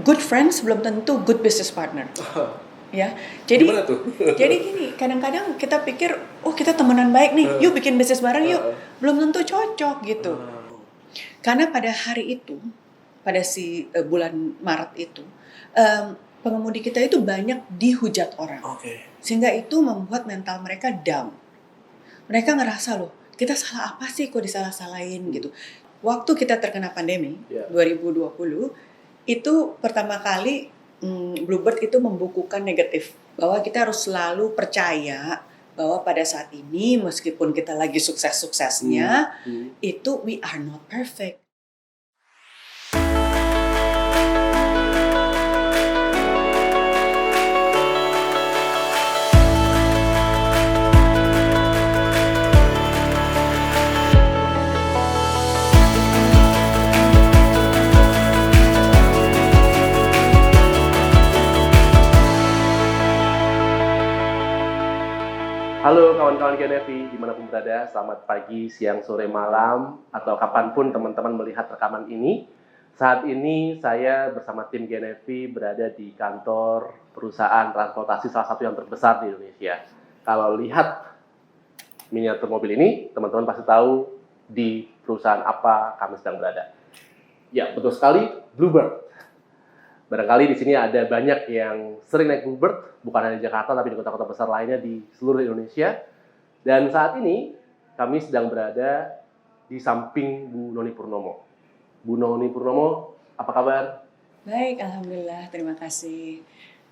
good friends belum tentu good business partner. Ya, jadi Gimana tuh? jadi gini, kadang-kadang kita pikir, oh kita temenan baik nih, yuk bikin bisnis bareng yuk, belum tentu cocok gitu. Karena pada hari itu, pada bulan Maret itu, pengemudi kita itu banyak dihujat orang, sehingga itu membuat mental mereka down. Mereka ngerasa loh, kita salah apa sih kok disalah-salahin gitu. Waktu kita terkena pandemi 2020, itu pertama kali Bluebird itu membukukan negatif bahwa kita harus selalu percaya bahwa pada saat ini meskipun kita lagi sukses-suksesnya, itu we are not perfect. Halo kawan-kawan GNFI, dimanapun berada, selamat pagi, siang, sore, malam, atau kapanpun teman-teman melihat rekaman ini. Saat ini saya bersama tim GNFI berada di kantor perusahaan transportasi salah satu yang terbesar di Indonesia. Kalau lihat miniatur mobil ini, teman-teman pasti tahu di perusahaan apa kami sedang berada. Ya, betul sekali, Bluebird. Barangkali di sini ada banyak yang sering naik Bluebird, bukan hanya di Jakarta, tapi di kota-kota besar lainnya di seluruh Indonesia. Dan saat ini, kami sedang berada di samping Bu Noni Purnomo. Bu Noni Purnomo, apa kabar? Baik, Alhamdulillah, terima kasih.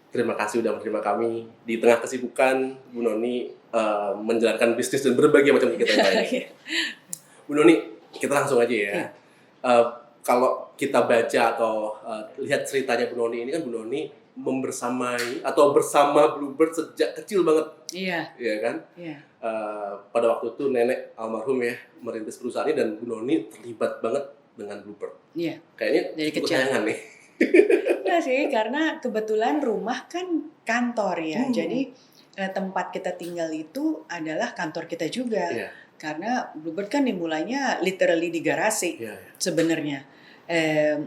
Terima kasih sudah menerima kami. Di tengah kesibukan, Bu Noni menjalankan bisnis dan berbagai macam kegiatan lainnya. Bu Noni, kita langsung aja ya. Kalau kita baca atau lihat ceritanya Bu Noni ini kan Bu Noni membersamai atau bersama Bluebird sejak kecil banget. Iya. Iya kan? Iya. Pada waktu itu nenek almarhum ya merintis perusahaan ini dan Bu Noni terlibat banget dengan Bluebird. Iya. Kayaknya dari cukup kecil sayangan nih. Enggak sih, karena kebetulan rumah kan kantor ya. Jadi tempat kita tinggal itu adalah kantor kita juga. Iya. Karena Bluebird kan dimulainya literally di garasi sebenarnya.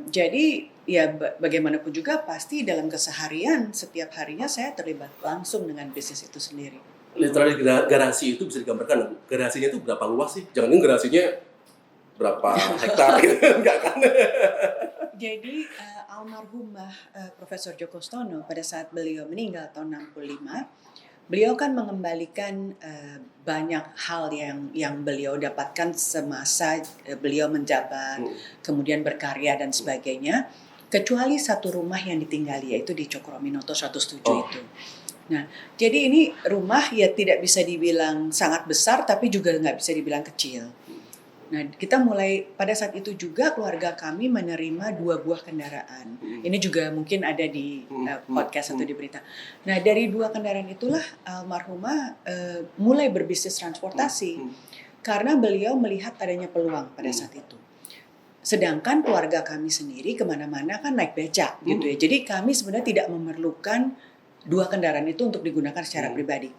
Jadi ya bagaimanapun juga pasti dalam keseharian setiap harinya saya terlibat langsung dengan bisnis itu sendiri. Literally garasi itu bisa digambarkan, Bu. Garasinya itu berapa luas sih? Jangan garasinya berapa hektar gitu, enggak kan? Jadi almarhumah Profesor Djoko Stono pada saat beliau meninggal tahun 65, beliau kan mengembalikan banyak hal yang beliau dapatkan semasa beliau menjabat, kemudian berkarya dan sebagainya, kecuali satu rumah yang ditinggali, yaitu di Cokroaminoto 107 itu. Nah, jadi ini rumah ya tidak bisa dibilang sangat besar, tapi juga nggak bisa dibilang kecil. Nah, kita mulai pada saat itu juga keluarga kami menerima 2 buah kendaraan. Ini juga mungkin ada di podcast atau di berita. Nah, dari 2 kendaraan itulah almarhumah mulai berbisnis transportasi karena beliau melihat adanya peluang pada saat itu. Sedangkan keluarga kami sendiri kemana-mana kan naik becak gitu ya. Jadi kami sebenarnya tidak memerlukan 2 kendaraan itu untuk digunakan secara pribadi.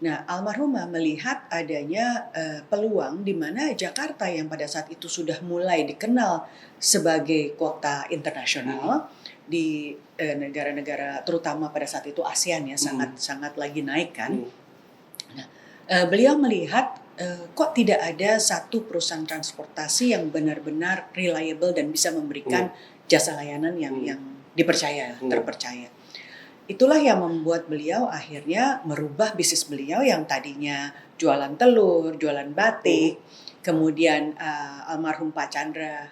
Nah, almarhumah melihat adanya peluang di mana Jakarta yang pada saat itu sudah mulai dikenal sebagai kota internasional di negara-negara terutama pada saat itu ASEAN ya sangat lagi naik kan. Nah, beliau melihat kok tidak ada satu perusahaan transportasi yang benar-benar reliable dan bisa memberikan jasa layanan yang dipercaya, terpercaya. Itulah yang membuat beliau akhirnya merubah bisnis beliau yang tadinya jualan telur, jualan batik, kemudian almarhum Pak Chandra,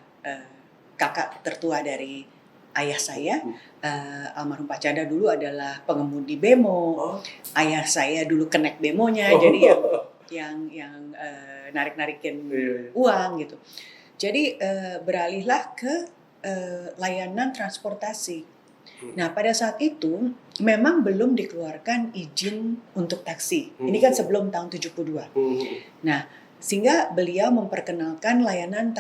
kakak tertua dari ayah saya, almarhum Pak Chandra dulu adalah pengemudi bemo, ayah saya dulu kenek bemonya, jadi yang narik-narikin uang gitu. Jadi beralihlah ke layanan transportasi. Nah, pada saat itu memang belum dikeluarkan izin untuk taksi. Ini kan sebelum tahun 72. Nah, sehingga beliau memperkenalkan layanan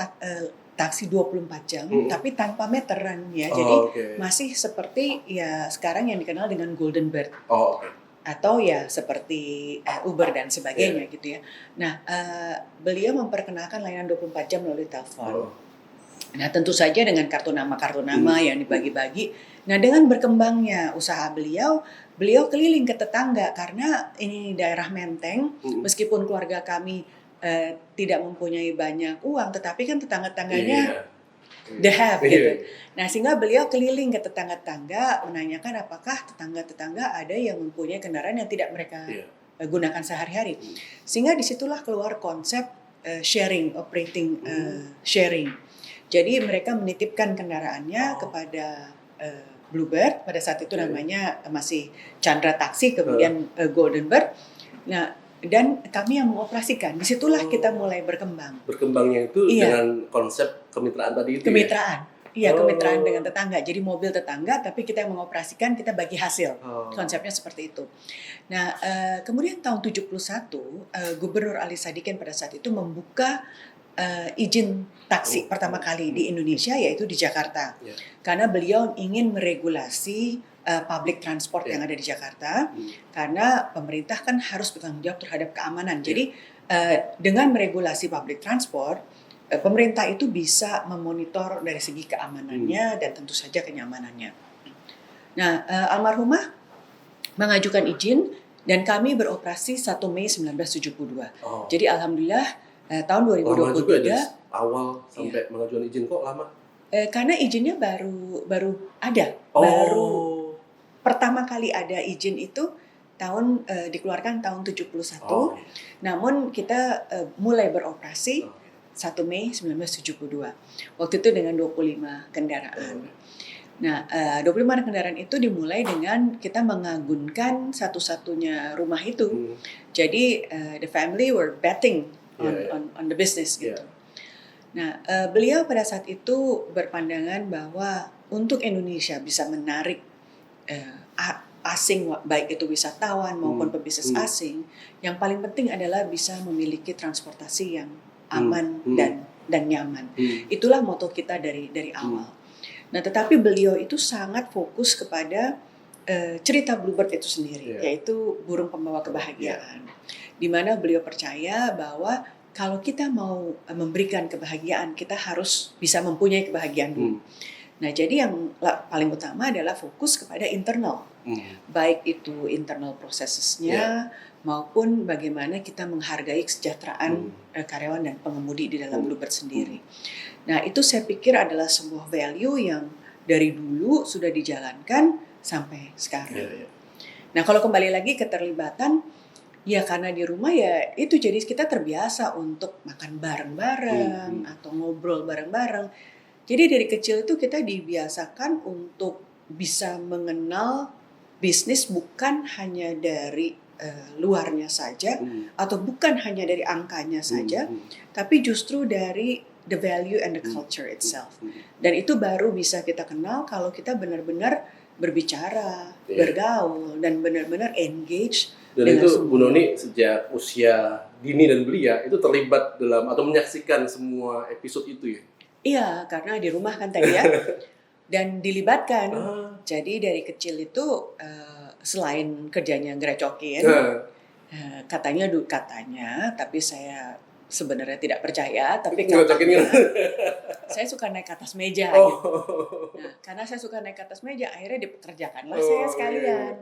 taksi 24 jam tapi tanpa meteran ya. Jadi masih seperti ya sekarang yang dikenal dengan Golden Bird. Atau ya seperti Uber dan sebagainya gitu ya. Nah, beliau memperkenalkan layanan 24 jam melalui telepon. Nah, tentu saja dengan kartu nama yang dibagi-bagi. Nah, dengan berkembangnya usaha beliau keliling ke tetangga karena ini daerah Menteng, meskipun keluarga kami tidak mempunyai banyak uang, tetapi kan tetangga-tetangganya they have gitu. Nah, sehingga beliau keliling ke tetangga-tetangga menanyakan apakah tetangga-tetangga ada yang mempunyai kendaraan yang tidak mereka gunakan sehari-hari. Sehingga disitulah keluar konsep sharing, operating sharing. Jadi mereka menitipkan kendaraannya kepada Bluebird, pada saat itu namanya masih Chandra Taksi, kemudian Golden Bird. Nah, dan kami yang mengoperasikan. Disitulah kita mulai berkembang. Berkembangnya itu dengan konsep kemitraan tadi itu. Kemitraan. Iya, kemitraan dengan tetangga. Jadi mobil tetangga, tapi kita yang mengoperasikan, kita bagi hasil. Konsepnya seperti itu. Nah, kemudian tahun 71, Gubernur Ali Sadikin pada saat itu membuka izin taksi pertama kali di Indonesia, yaitu di Jakarta. Karena beliau ingin meregulasi public transport yang ada di Jakarta, karena pemerintah kan harus bertanggung jawab terhadap keamanan. Jadi dengan meregulasi public transport, pemerintah itu bisa memonitor dari segi keamanannya dan tentu saja kenyamanannya. Nah, almarhumah mengajukan izin dan kami beroperasi 1 Mei 1972. Jadi alhamdulillah tahun 2023 lama juga awal sampai mengajukan izin, kok lama? Karena izinnya baru ada, baru pertama kali ada izin itu dikeluarkan tahun 71. Namun kita mulai beroperasi 1 Mei 1972. Waktu itu dengan 25 kendaraan. Nah, 25 kendaraan itu dimulai dengan kita mengagunkan satu-satunya rumah itu. Jadi the family were betting on the business gitu. Nah, beliau pada saat itu berpandangan bahwa untuk Indonesia bisa menarik asing, baik itu wisatawan maupun pebisnis asing, yang paling penting adalah bisa memiliki transportasi yang aman dan nyaman. Itulah moto kita dari awal. Nah, tetapi beliau itu sangat fokus kepada cerita Bluebird itu sendiri, yaitu burung pembawa kebahagiaan. Di mana beliau percaya bahwa kalau kita mau memberikan kebahagiaan, kita harus bisa mempunyai kebahagiaan dulu. Nah, jadi yang paling utama adalah fokus kepada internal, baik itu internal prosesnya maupun bagaimana kita menghargai kesejahteraan karyawan dan pengemudi di dalam Bluebird sendiri. Nah, itu saya pikir adalah sebuah value yang dari dulu sudah dijalankan sampai sekarang. Nah, kalau kembali lagi keterlibatan, ya karena di rumah ya itu jadi kita terbiasa untuk makan bareng-bareng atau ngobrol bareng-bareng. Jadi dari kecil itu kita dibiasakan untuk bisa mengenal bisnis bukan hanya dari luarnya saja atau bukan hanya dari angkanya saja, tapi justru dari the value and the culture itself. Dan itu baru bisa kita kenal kalau kita benar-benar berbicara, bergaul, dan benar-benar engage. Dan itu Bu Noni sejak usia dini dan belia itu terlibat dalam atau menyaksikan semua episode itu ya? Iya, karena di rumah kan tadi ya. Dan dilibatkan. Jadi dari kecil itu selain kerjanya ngerecokin, katanya, tapi saya sebenarnya tidak percaya, tapi katanya saya suka naik ke atas meja gitu. Nah, karena saya suka naik ke atas meja, akhirnya dipekerjakanlah saya sekalian.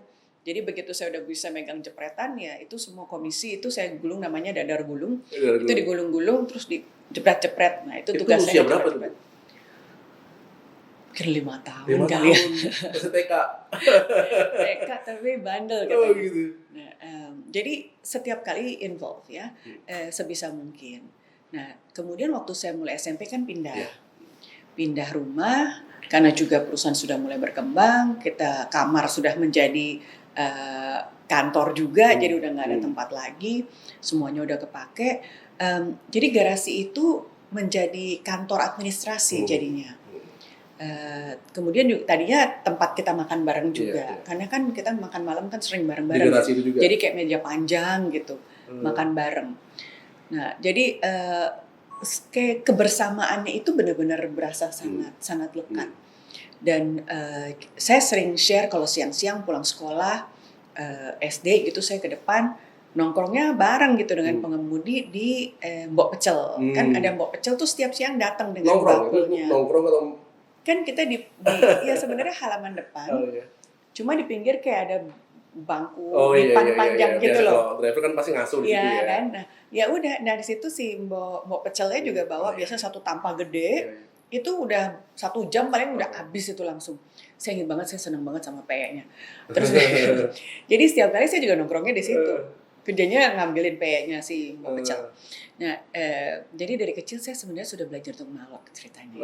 Jadi begitu saya udah bisa megang jepretan, ya itu semua komisi itu saya gulung, namanya dadar gulung. Itu digulung-gulung terus dijepret-jepret. Nah, itu tugas saya. Itu usia berapa tuh? Mungkin 5 tahun kali ya. TK. TK tapi bandel katanya. Gitu. Nah, jadi setiap kali involve ya, sebisa mungkin. Nah, kemudian waktu saya mulai SMP kan pindah rumah, karena juga perusahaan sudah mulai berkembang, kamar sudah menjadi kantor juga, jadi udah nggak ada tempat lagi, semuanya udah kepake. Jadi garasi itu menjadi kantor administrasi jadinya. Kemudian juga, tadinya tempat kita makan bareng juga, karena kan kita makan malam kan sering bareng-bareng, jadi kayak meja panjang gitu, makan bareng. Nah, jadi kayak kebersamaannya itu benar-benar berasa sangat lekat. Dan saya sering share kalau siang-siang pulang sekolah SD gitu, saya ke depan nongkrongnya bareng gitu dengan pengemudi di Mbok Pecel. Kan ada Mbok Pecel tuh setiap siang datang dengan bakulnya. Nongkrong atau Kan kita ya sebenarnya halaman depan. Cuma di pinggir kayak ada bangku dipan panjang gitu loh. Driver kan pasti ngasuh di situ ya. Kan? Nah, ya udah dari situ si Mbok Pecelnya juga bawa biasa satu tampah gede. Itu udah 1 jam paling udah habis itu langsung. Saya ingat banget, saya senang banget sama peyeknya. Terus jadi setiap kali saya juga nongkrongnya di situ. Kerjanya ngambilin peyeknya si Mbok Pecel. Nah, jadi dari kecil saya sebenarnya sudah belajar untuk malak ceritanya.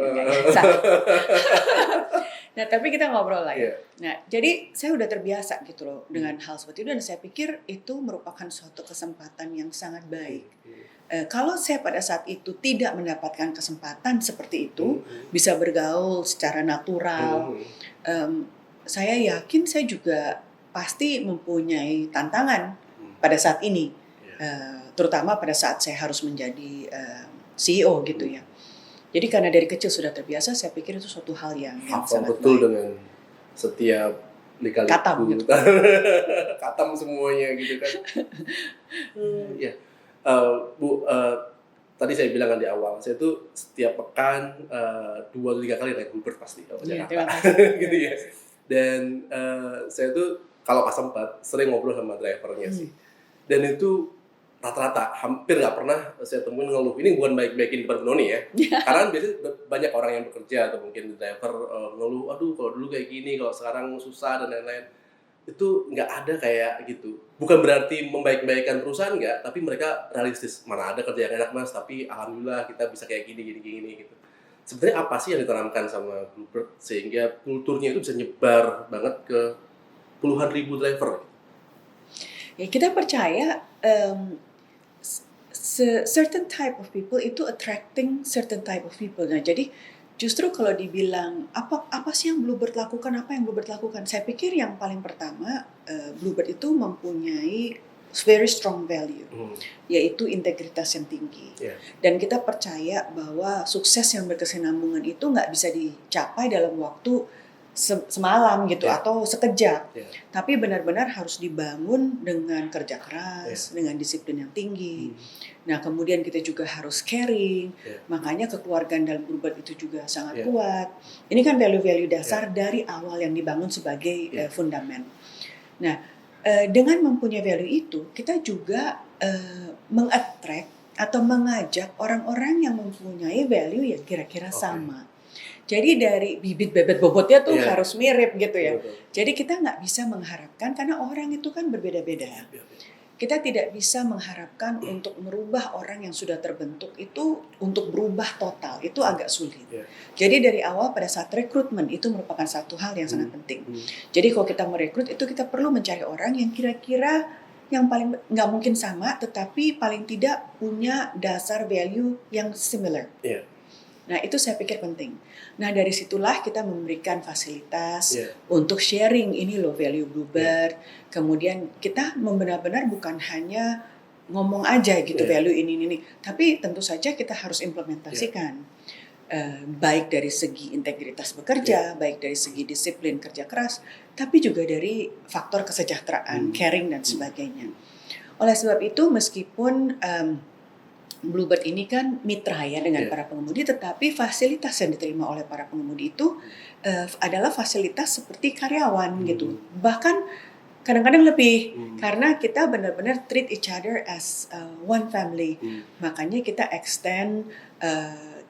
Nah, tapi kita ngobrol lah ya. Nah, jadi saya udah terbiasa gitu loh dengan hal seperti itu dan saya pikir itu merupakan suatu kesempatan yang sangat baik. Kalau saya pada saat itu tidak mendapatkan kesempatan seperti itu, bisa bergaul secara natural, saya yakin saya juga pasti mempunyai tantangan pada saat ini, terutama pada saat saya harus menjadi CEO gitu ya. Jadi karena dari kecil sudah terbiasa, saya pikir itu suatu hal yang sangat betul baik. Dengan setiap lika-liku katam gitu. Katam semuanya gitu kan. Ya, Bu, tadi saya bilang kan di awal, saya tuh setiap pekan 2-3 kali naik Bluebird pasti kalau Jakarta, gitu ya. Dan saya tuh kalau pas sempat sering ngobrol sama drivernya sih. Dan itu rata-rata hampir nggak pernah saya temuin ngeluh. Ini bukan baik-baikin depan Benoni ya. Karena biasanya banyak orang yang bekerja atau mungkin driver ngeluh, aduh kalau dulu kayak gini, kalau sekarang susah dan lain-lain. Itu nggak ada kayak gitu. Bukan berarti membaik-baikan perusahaan nggak, tapi mereka realistis. Mana ada kerja yang enak mas, tapi alhamdulillah kita bisa kayak gini gitu. Sebenarnya apa sih yang ditanamkan sama Bluebird sehingga kulturnya itu bisa nyebar banget ke puluhan ribu driver? Ya kita percaya certain type of people itu attracting certain type of people. Nah, jadi justru kalau dibilang apa sih yang Bluebird lakukan, apa yang Bluebird lakukan? Saya pikir yang paling pertama Bluebird itu mempunyai very strong value, yaitu integritas yang tinggi. Dan kita percaya bahwa sukses yang berkesinambungan itu nggak bisa dicapai dalam waktu semalam gitu atau sekejap, tapi benar-benar harus dibangun dengan kerja keras, dengan disiplin yang tinggi. Nah kemudian kita juga harus caring, makanya kekeluargaan dalam Bluebird itu juga sangat kuat. Ini kan value-value dasar dari awal yang dibangun sebagai fundament. Nah dengan mempunyai value itu kita juga meng-attract atau mengajak orang-orang yang mempunyai value yang kira-kira sama. Jadi dari bibit bebet bobotnya tuh harus mirip gitu ya. Jadi kita nggak bisa mengharapkan karena orang itu kan berbeda-beda. Kita tidak bisa mengharapkan untuk merubah orang yang sudah terbentuk itu untuk berubah total. Itu agak sulit. Jadi dari awal pada saat rekrutmen itu merupakan satu hal yang sangat penting. Jadi kalau kita merekrut itu kita perlu mencari orang yang kira-kira yang paling nggak mungkin sama, tetapi paling tidak punya dasar value yang similar. Nah itu saya pikir penting. Nah dari situlah kita memberikan fasilitas untuk sharing ini loh value Bluebird. Kemudian kita benar-benar bukan hanya ngomong aja gitu value ini, tapi tentu saja kita harus implementasikan. Baik dari segi integritas bekerja, baik dari segi disiplin kerja keras, tapi juga dari faktor kesejahteraan, caring dan sebagainya. Oleh sebab itu meskipun Bluebird ini kan mitra ya dengan para pengemudi, tetapi fasilitas yang diterima oleh para pengemudi itu adalah fasilitas seperti karyawan gitu. Bahkan kadang-kadang lebih karena kita benar-benar treat each other as one family. Makanya kita extend,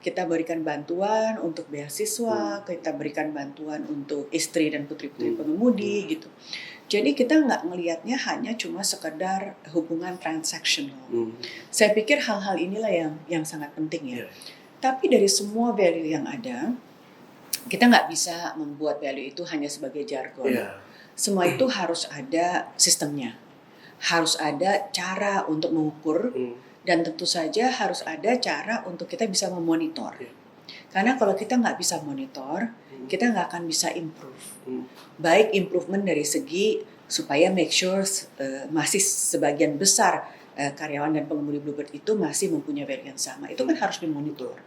kita berikan bantuan untuk beasiswa, kita berikan bantuan untuk istri dan putri-putri pengemudi gitu. Jadi kita nggak ngelihatnya hanya cuma sekedar hubungan transaksional. Saya pikir hal-hal inilah yang sangat penting ya. Tapi dari semua value yang ada, kita nggak bisa membuat value itu hanya sebagai jargon. Semua itu harus ada sistemnya, harus ada cara untuk mengukur, dan tentu saja harus ada cara untuk kita bisa memonitor. Karena kalau kita nggak bisa monitor, kita nggak akan bisa improve. Baik improvement dari segi supaya make sure masih sebagian besar karyawan dan pengemudi Bluebird itu masih mempunyai value yang sama. Itu kan harus dimonitor.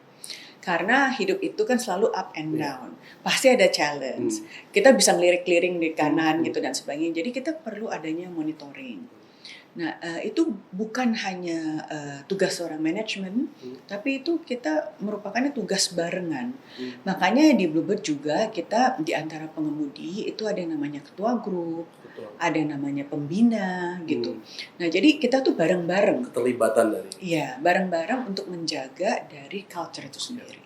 Karena hidup itu kan selalu up and down. Pasti ada challenge. Kita bisa ngelirik-liring di kanan gitu dan sebagainya. Jadi kita perlu adanya monitoring. Nah, itu bukan hanya tugas seorang manajemen, tapi itu kita merupakan tugas barengan. Makanya di Bluebird juga kita di antara pengemudi itu ada yang namanya ketua grup, Betul. ada yang namanya pembina gitu. Nah, jadi kita tuh bareng-bareng. Keterlibatan dari. Iya, bareng-bareng untuk menjaga dari culture itu sendiri.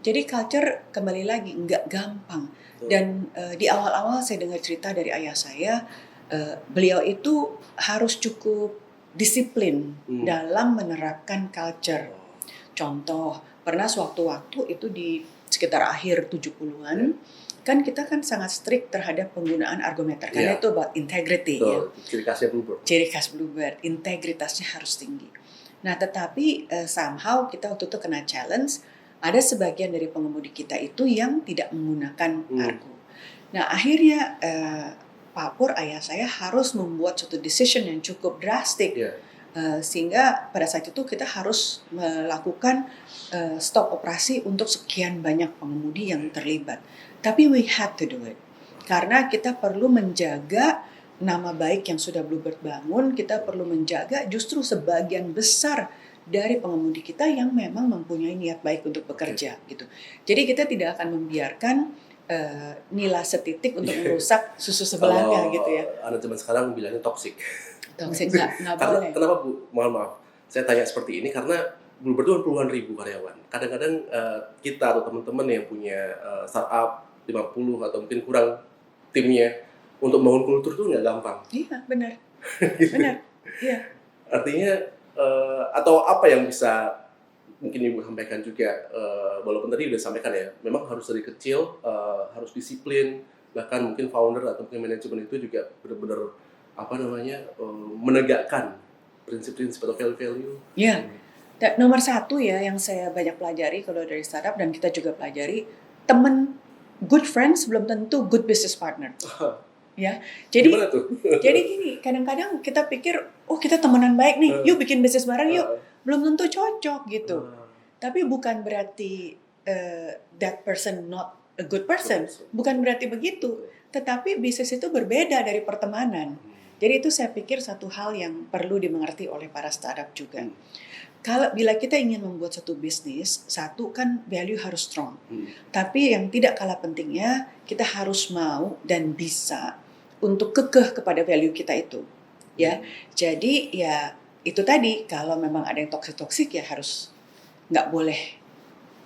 Jadi culture kembali lagi nggak gampang. Dan di awal-awal saya dengar cerita dari ayah saya, beliau itu harus cukup disiplin dalam menerapkan culture. Contoh, pernah sewaktu-waktu itu di sekitar akhir 70-an, kan kita kan sangat strict terhadap penggunaan argometer karena itu about integrity. Betul. Ciri khasnya Bluebird. Ciri khas Bluebird, integritasnya harus tinggi. Nah, tetapi somehow kita waktu itu kena challenge, ada sebagian dari pengemudi kita itu yang tidak menggunakan argo. Nah, akhirnya Pak Pur, ayah saya harus membuat suatu decision yang cukup drastik. Sehingga pada saat itu kita harus melakukan stop operasi untuk sekian banyak pengemudi yang terlibat. Tapi we had to do it. Karena kita perlu menjaga nama baik yang sudah Bluebird bangun, kita perlu menjaga justru sebagian besar dari pengemudi kita yang memang mempunyai niat baik untuk bekerja gitu. Jadi kita tidak akan membiarkan nila setitik untuk merusak susu sebelahnya gitu ya. Anak zaman sekarang bilangnya toxic. Toxic nggak boleh. Kenapa Bu? Mohon maaf, saya tanya seperti ini karena Bluebird itu puluhan ribu karyawan. Kadang-kadang kita atau teman-teman yang punya startup 50 atau mungkin kurang timnya untuk membangun kultur itu nggak gampang. Iya, benar. Benar. Iya. Artinya atau apa yang bisa mungkin Ibu sampaikan juga, walaupun tadi udah sampaikan ya, memang harus dari kecil, harus disiplin, bahkan mungkin founder atau mungkin manajemen itu juga benar-benar menegakkan prinsip-prinsip atau value-value. Iya. Nomor satu ya yang saya banyak pelajari kalau dari startup dan kita juga pelajari, teman good friends belum tentu good business partner. Ya, jadi gimana tuh? Jadi gini, kadang-kadang kita pikir, oh kita temenan baik nih, yuk bikin bisnis bareng yuk, belum tentu cocok gitu. Tapi bukan berarti that person not a good person, bukan berarti begitu. Tetapi bisnis itu berbeda dari pertemanan. Jadi itu saya pikir satu hal yang perlu dimengerti oleh para startup juga. Bila kita ingin membuat satu bisnis, satu kan value harus strong. Tapi yang tidak kalah pentingnya, kita harus mau dan bisa untuk kekeh kepada value kita itu, ya. Jadi ya itu tadi, kalau memang ada yang toksik ya harus nggak boleh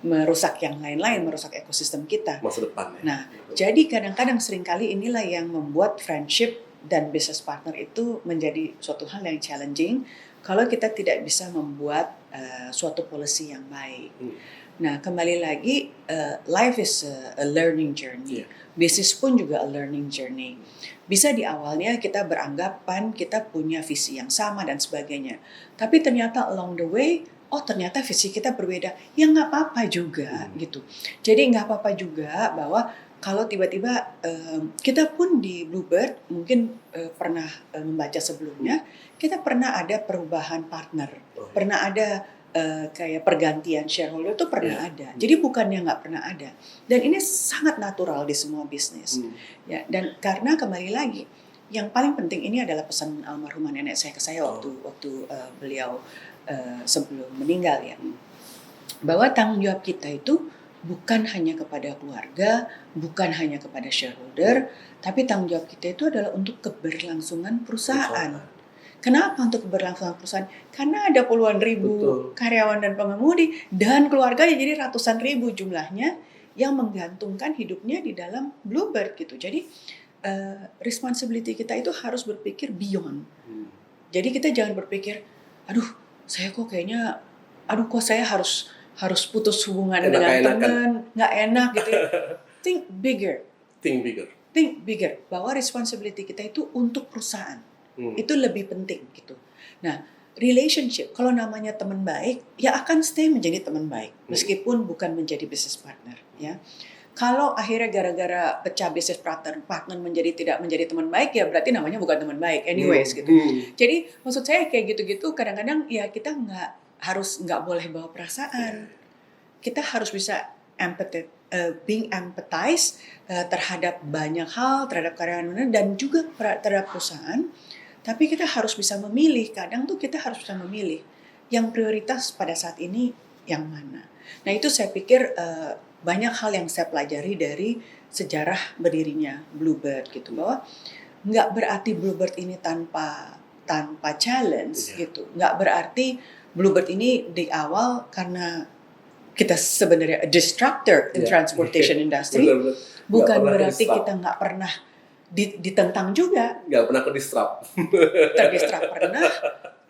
merusak yang lain-lain, merusak ekosistem kita. Masa depan. Nah, jadi kadang-kadang seringkali inilah yang membuat friendship dan business partner itu menjadi suatu hal yang challenging kalau kita tidak bisa membuat suatu policy yang baik. Nah, kembali lagi, life is a learning journey. Bisnis pun juga a learning journey. Bisa di awalnya kita beranggapan kita punya visi yang sama dan sebagainya. Tapi ternyata along the way, ternyata visi kita berbeda. Ya nggak apa-apa juga gitu. Jadi nggak apa-apa juga bahwa kalau tiba-tiba kita pun di Bluebird mungkin pernah membaca sebelumnya, kita pernah ada perubahan partner. Pernah ada kayak pergantian shareholder itu pernah ada. Jadi bukannya nggak pernah ada. Dan ini sangat natural di semua bisnis. Ya, dan karena kembali lagi, yang paling penting ini adalah pesan almarhumah nenek saya ke saya waktu beliau sebelum meninggal ya. Bahwa tanggung jawab kita itu bukan hanya kepada keluarga, bukan hanya kepada shareholder, tapi tanggung jawab kita itu adalah untuk keberlangsungan perusahaan. Kenapa untuk keberlangsungan perusahaan? Karena ada puluhan ribu karyawan dan pengemudi dan keluarganya, jadi ratusan ribu jumlahnya yang menggantungkan hidupnya di dalam Bluebird gitu. Jadi responsibility kita itu harus berpikir beyond. Jadi kita jangan berpikir, saya kok saya harus putus hubungan dengan teman, nggak enak gitu ya. Think bigger. Think bigger. Bahwa responsibility kita itu untuk perusahaan. Itu lebih penting gitu. Nah, relationship, kalau namanya teman baik, ya akan stay menjadi teman baik, meskipun bukan menjadi business partner. Ya, kalau akhirnya gara-gara pecah business partner menjadi tidak menjadi teman baik, ya berarti namanya bukan teman baik, anyways gitu. Jadi maksud saya kayak gitu-gitu, kadang-kadang ya kita nggak boleh bawa perasaan. Kita harus bisa being empathize terhadap banyak hal, terhadap karyawan dan juga terhadap perusahaan. Tapi kita harus bisa memilih. Kadang tuh kita harus bisa memilih yang prioritas pada saat ini yang mana. Nah itu saya pikir banyak hal yang saya pelajari dari sejarah berdirinya Bluebird gitu, bahwa nggak berarti Bluebird ini tanpa challenge gitu. Nggak berarti Bluebird ini di awal karena kita sebenarnya a disruptor in transportation industry. Bukan berarti kita nggak pernah ditentang juga. Nggak pernah ke-disrupt.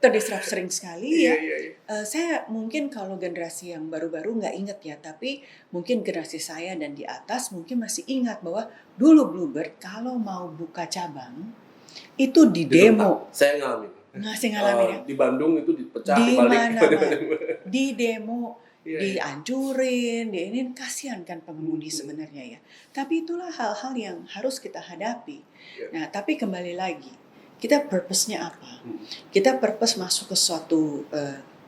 Terdisrupt sering sekali ya. Saya mungkin kalau generasi yang baru-baru nggak ingat ya, tapi mungkin generasi saya dan di atas mungkin masih ingat bahwa dulu Bluebird kalau mau buka cabang itu di demo. Saya ngalamin. Masih ngalamin ya? Di Bandung itu dipecah, di dibalik. mana-mana. Di demo, diancurin, ini kasihan kan pengemudi sebenarnya ya. Tapi itulah hal-hal yang harus kita hadapi. Nah, tapi kembali lagi, kita purpose-nya apa? Kita purpose masuk ke suatu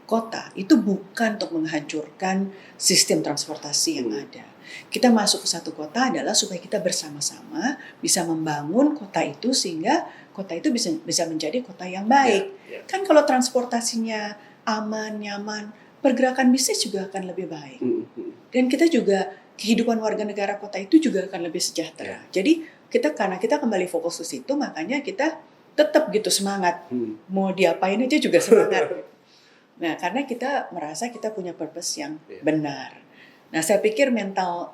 kota itu bukan untuk menghancurkan sistem transportasi yang ada. Kita masuk ke satu kota adalah supaya kita bersama-sama bisa membangun kota itu sehingga kota itu bisa menjadi kota yang baik. Kan kalau transportasinya aman, nyaman, pergerakan bisnis juga akan lebih baik. Dan kita juga, kehidupan warga negara kota itu juga akan lebih sejahtera. Jadi karena kita kembali fokus ke situ, makanya kita tetap gitu semangat. Mau diapain aja juga semangat. Nah, karena kita merasa kita punya purpose yang benar. Nah, saya pikir mental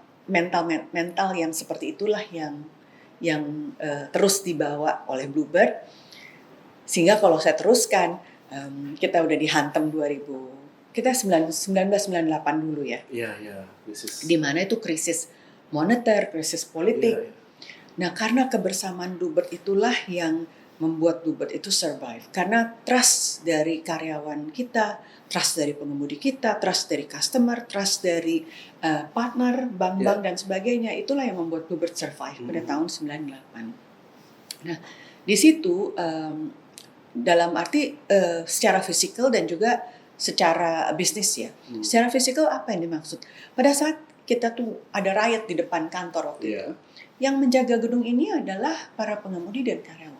yang seperti itulah yang terus dibawa oleh Bluebird, sehingga kalau saya teruskan, kita udah dihantam 1998 dulu ya. Di mana itu krisis moneter, krisis politik. Nah, karena kebersamaan Bluebird itulah yang membuat Bluebird itu survive. Karena trust dari karyawan kita, trust dari pengemudi kita, trust dari customer, trust dari partner, bank-bank dan sebagainya, itulah yang membuat Bluebird survive pada tahun 98. Nah, di situ dalam arti secara fisikal dan juga secara bisnis ya. Secara fisikal apa yang dimaksud? Pada saat kita tuh ada riot di depan kantor waktu itu, yang menjaga gedung ini adalah para pengemudi dan karyawan.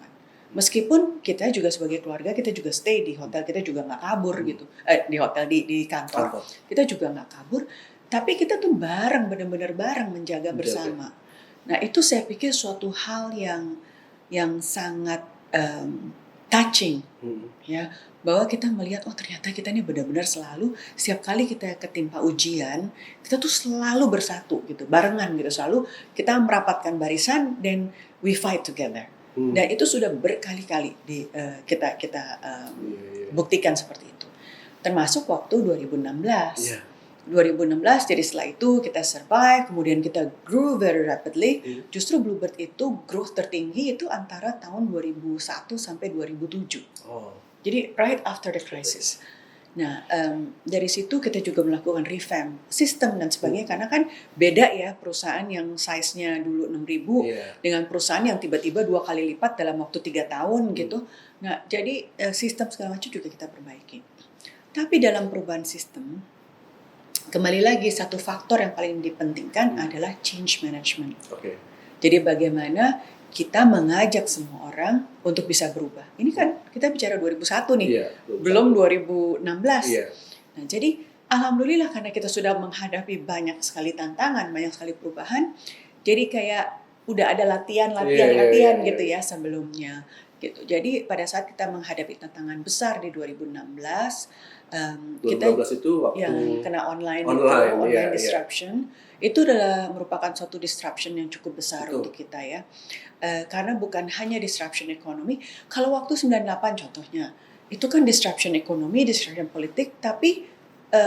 Meskipun kita juga sebagai keluarga, kita juga stay di hotel, kita juga nggak kabur gitu. Di hotel, di kantor, kita juga nggak kabur. Tapi kita tuh bareng, benar-benar bareng menjaga bersama. Nah itu saya pikir suatu hal yang sangat touching, ya, bahwa kita melihat ternyata kita ini benar-benar selalu setiap kali kita ketimpa ujian, kita tuh selalu bersatu gitu, barengan gitu, selalu kita merapatkan barisan dan we fight together. Dan itu sudah berkali-kali kita buktikan seperti itu. Termasuk waktu 2016. 2016, jadi setelah itu kita survive, kemudian kita grew very rapidly. Justru Bluebird itu growth tertinggi itu antara tahun 2001 sampai 2007. Jadi right after the crisis. Nah, dari situ kita juga melakukan revamp sistem dan sebagainya, karena kan beda ya perusahaan yang size-nya dulu 6.000 dengan perusahaan yang tiba-tiba 2 kali lipat dalam waktu 3 tahun gitu. Nah, jadi sistem segala macam juga kita perbaiki. Tapi dalam perubahan sistem, kembali lagi satu faktor yang paling dipentingkan adalah change management. Jadi bagaimana kita mengajak semua orang untuk bisa berubah. Ini kan kita bicara 2001 nih, belum 2016. Nah, jadi alhamdulillah karena kita sudah menghadapi banyak sekali tantangan, banyak sekali perubahan. Jadi kayak udah ada latihan gitu ya sebelumnya. Gitu. Jadi pada saat kita menghadapi tantangan besar di 2016, 2016 kita itu waktu yang kena online disruption, itu adalah merupakan suatu disruption yang cukup besar untuk kita ya. Karena bukan hanya disruption ekonomi, kalau waktu 98 contohnya, itu kan disruption ekonomi, disruption politik, tapi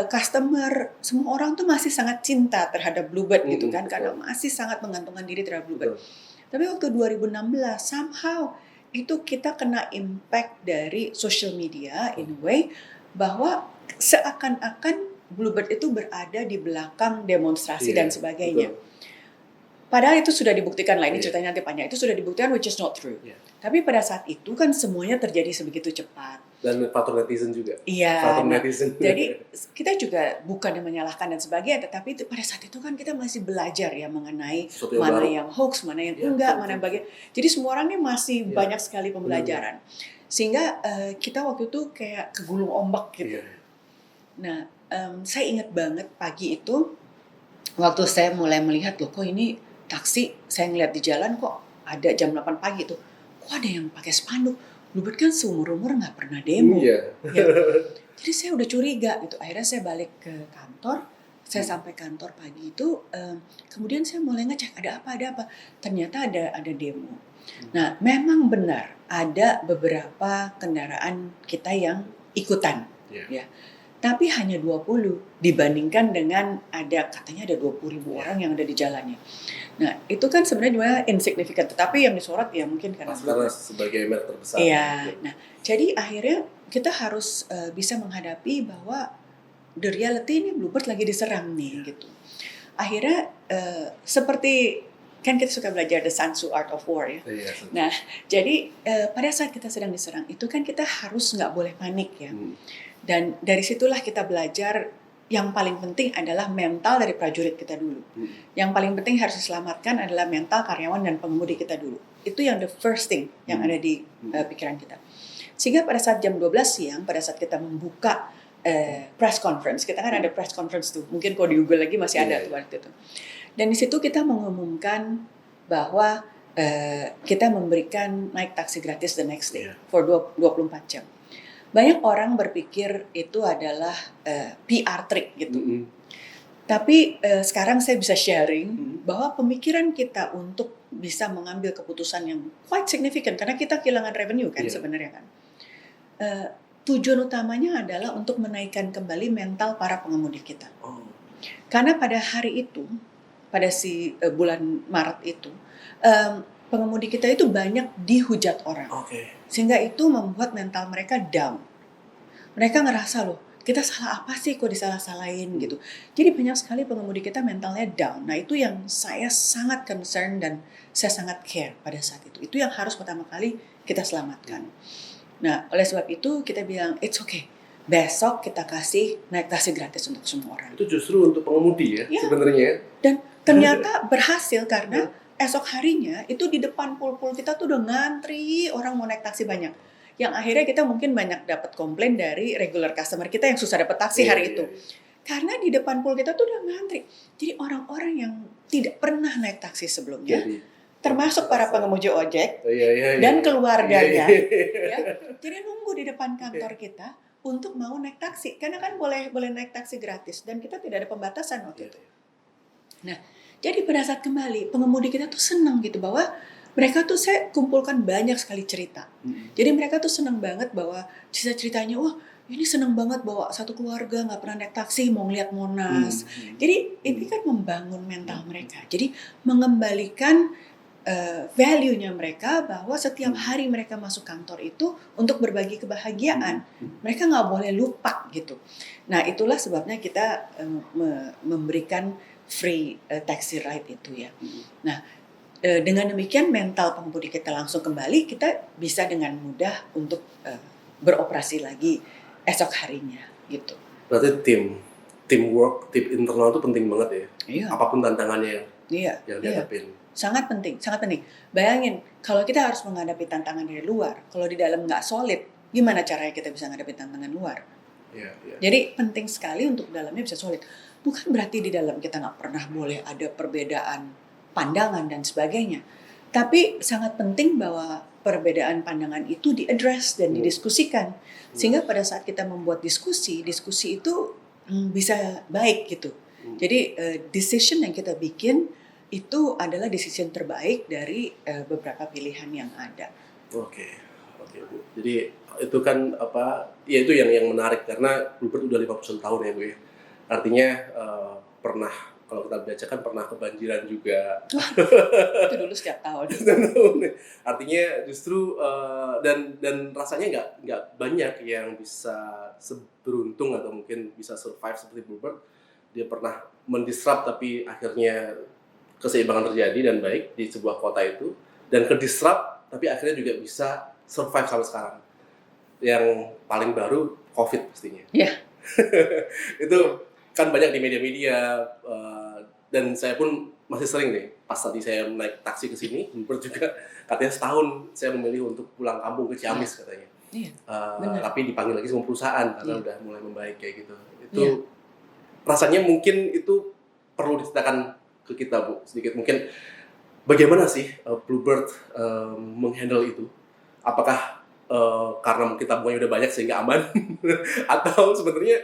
customer, semua orang tuh masih sangat cinta terhadap Bluebird gitu kan, karena masih sangat menggantungkan diri terhadap Bluebird. Tapi waktu 2016, somehow itu kita kena impact dari social media in a way, bahwa seakan-akan Bluebird itu berada di belakang demonstrasi dan sebagainya. Padahal itu sudah dibuktikan lah, ini ceritanya nanti panjang, itu sudah dibuktikan which is not true. Tapi pada saat itu kan semuanya terjadi sebegitu cepat. Dan faktor netizen juga. Netizen. Jadi kita juga bukan yang menyalahkan dan sebagainya, tetapi pada saat itu kan kita masih belajar ya mengenai mana yang hoax, mana yang enggak, mana yang bagaimana. Jadi semua orang ini masih banyak sekali pembelajaran. Sehingga kita waktu itu kayak kegulung ombak gitu. Iya. Nah, saya ingat banget pagi itu waktu saya mulai melihat, loh kok ini taksi, saya ngeliat di jalan kok ada jam 8 pagi tuh, kok ada yang pakai spanduk. Bluebird kan seumur-umur nggak pernah demo. Iya. Ya. Jadi saya udah curiga gitu. Akhirnya saya balik ke kantor, saya sampai kantor pagi itu, kemudian saya mulai ngecek ada apa. Ternyata ada demo. Nah, memang benar ada beberapa kendaraan kita yang ikutan. Iya. Ya. Tapi hanya 20 dibandingkan dengan katanya ada 20.000 orang yang ada di jalannya. Nah, itu kan sebenarnya insignificant, tetapi yang disorot ya mungkin karena Karena sebagai merek terbesar. iya. Nah, jadi akhirnya kita harus bisa menghadapi bahwa the reality ini Bluebird lagi diserang nih gitu. Akhirnya seperti kan kita suka belajar The Sun Tzu Art of War ya. Iya. Nah, jadi pada saat kita sedang diserang itu kan kita harus nggak boleh panik ya. Dan dari situlah kita belajar yang paling penting adalah mental dari prajurit kita dulu. Yang paling penting harus diselamatkan adalah mental karyawan dan pengemudi kita dulu. Itu yang the first thing yang ada di pikiran kita. Sehingga pada saat jam 12 siang, pada saat kita membuka press conference, kita kan ada press conference tuh. Mungkin kalau di Google lagi masih ada tuh waktu itu. Dan di situ kita mengumumkan bahwa kita memberikan naik taksi gratis the next day for 24 jam. Banyak orang berpikir itu adalah PR trick gitu. Tapi sekarang saya bisa sharing bahwa pemikiran kita untuk bisa mengambil keputusan yang quite significant karena kita kehilangan revenue kan sebenarnya kan. Tujuan utamanya adalah untuk menaikkan kembali mental para pengemudi kita. Karena pada hari itu, pada bulan Maret itu, pengemudi kita itu banyak dihujat orang. Sehingga itu membuat mental mereka down. Mereka ngerasa loh, kita salah apa sih kok disalah-salahin gitu. Jadi banyak sekali pengemudi kita mentalnya down. Nah itu yang saya sangat concern dan saya sangat care pada saat itu. Itu yang harus pertama kali kita selamatkan. Nah oleh sebab itu kita bilang, it's okay. Besok kita kasih naik taksi gratis untuk semua orang. Itu justru untuk pengemudi ya sebenarnya. Dan ternyata berhasil karena esok harinya itu di depan pool-pool kita tuh udah ngantri orang mau naik taksi banyak. Yang akhirnya kita mungkin banyak dapat komplain dari regular customer kita yang susah dapat taksi hari itu. Karena di depan pool kita tuh udah ngantri. Jadi orang-orang yang tidak pernah naik taksi sebelumnya, termasuk para pengemudi ojek dan keluarganya, ya, jadi nunggu di depan kantor kita untuk mau naik taksi. Karena kan boleh naik taksi gratis dan kita tidak ada pembatasan waktu itu. Nah, jadi pada saat kembali, pengemudi kita tuh senang gitu bahwa mereka tuh saya kumpulkan banyak sekali cerita. Jadi mereka tuh senang banget bahwa ceritanya, wah ini senang banget bahwa satu keluarga nggak pernah naik taksi mau ngeliat Monas. Jadi ini kan membangun mental mereka. Jadi mengembalikan value-nya mereka bahwa setiap hari mereka masuk kantor itu untuk berbagi kebahagiaan. Mereka nggak boleh lupa gitu. Nah itulah sebabnya kita memberikan free taxi ride itu ya. Nah dengan demikian mental pengemudi kita langsung kembali, kita bisa dengan mudah untuk beroperasi lagi esok harinya gitu. Berarti teamwork, tim internal itu penting banget ya. Iya. Apapun tantangannya yang Iya. dihadapin. Sangat penting. Bayangin kalau kita harus menghadapi tantangan dari luar, kalau di dalam nggak solid, gimana caranya kita bisa menghadapi tantangan luar? Jadi penting sekali untuk dalamnya bisa solid. Bukan berarti di dalam kita nggak pernah boleh ada perbedaan pandangan dan sebagainya. Tapi sangat penting bahwa perbedaan pandangan itu diaddress dan didiskusikan. Sehingga pada saat kita membuat diskusi itu bisa baik gitu. Jadi decision yang kita bikin itu adalah decision terbaik dari beberapa pilihan yang ada. Oke Bu. Jadi itu kan ya itu yang menarik karena Bluebird udah 50 tahun ya Bu ya. Artinya pernah, kalau kita baca kan pernah kebanjiran juga. Itu dulu setiap tahun. Artinya justru dan rasanya nggak banyak yang bisa seberuntung atau mungkin bisa survive seperti Bluebird. Dia pernah mendisrupt tapi akhirnya keseimbangan terjadi dan baik di sebuah kota itu, dan kedisrupt tapi akhirnya juga bisa survive sampai sekarang. Yang paling baru COVID pastinya. Iya. Itu kan banyak di media-media dan saya pun masih sering nih pas tadi saya naik taksi ke sini, Bluebird juga katanya setahun saya memilih untuk pulang kampung ke Ciamis katanya. Iya, benar. tapi dipanggil lagi sama perusahaan karena udah mulai membaik kayak gitu. Itu Iya. rasanya mungkin itu perlu diceritakan ke kita, Bu, sedikit mungkin bagaimana sih Bluebird menghandle itu? Apakah karena mungkin tabungannya udah banyak sehingga aman atau sebenarnya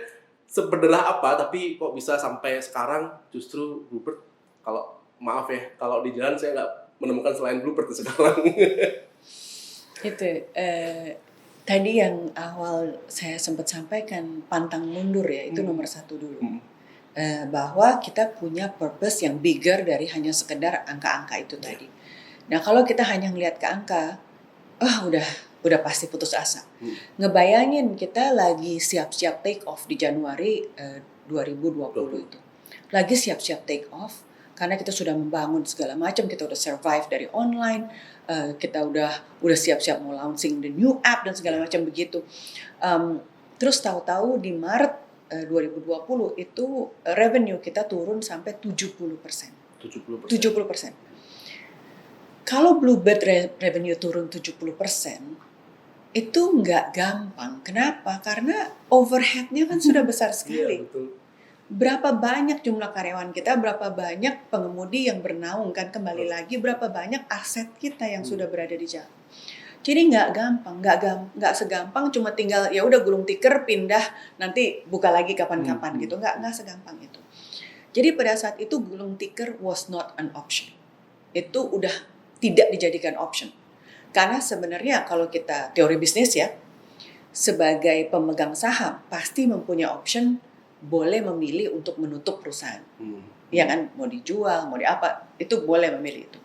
apa tapi kok bisa sampai sekarang justru Bluebird, kalau maaf ya kalau di jalan saya nggak menemukan selain Bluebird sekarang. Itu tadi yang awal saya sempat sampaikan, pantang mundur ya, itu nomor satu dulu. Bahwa kita punya purpose yang bigger dari hanya sekedar angka-angka itu tadi. Nah, kalau kita hanya ngelihat ke angka, udah pasti putus asa. Ngebayangin kita lagi siap-siap take off di Januari 2020 itu. Lagi siap-siap take off karena kita sudah membangun segala macam, kita udah survive dari online, kita udah siap-siap mau launching the new app dan segala macam begitu. Terus tahu-tahu di Maret 2020 itu revenue kita turun sampai 70%. 70%. Kalau Bluebird revenue turun 70%, itu nggak gampang. Kenapa? Karena overhead-nya kan sudah besar sekali. Iya, betul. Berapa banyak jumlah karyawan kita, berapa banyak pengemudi yang bernaung kan, kembali lagi berapa banyak aset kita yang sudah berada di jalan. Jadi nggak gampang, nggak segampang cuma tinggal ya udah gulung tikar pindah nanti buka lagi kapan-kapan gitu, nggak segampang itu. Jadi pada saat itu gulung tikar was not an option, itu udah tidak dijadikan option. Karena sebenarnya kalau kita teori bisnis ya, sebagai pemegang saham pasti mempunyai option boleh memilih untuk menutup perusahaan, ya kan, mau dijual, mau apa itu boleh memilih itu.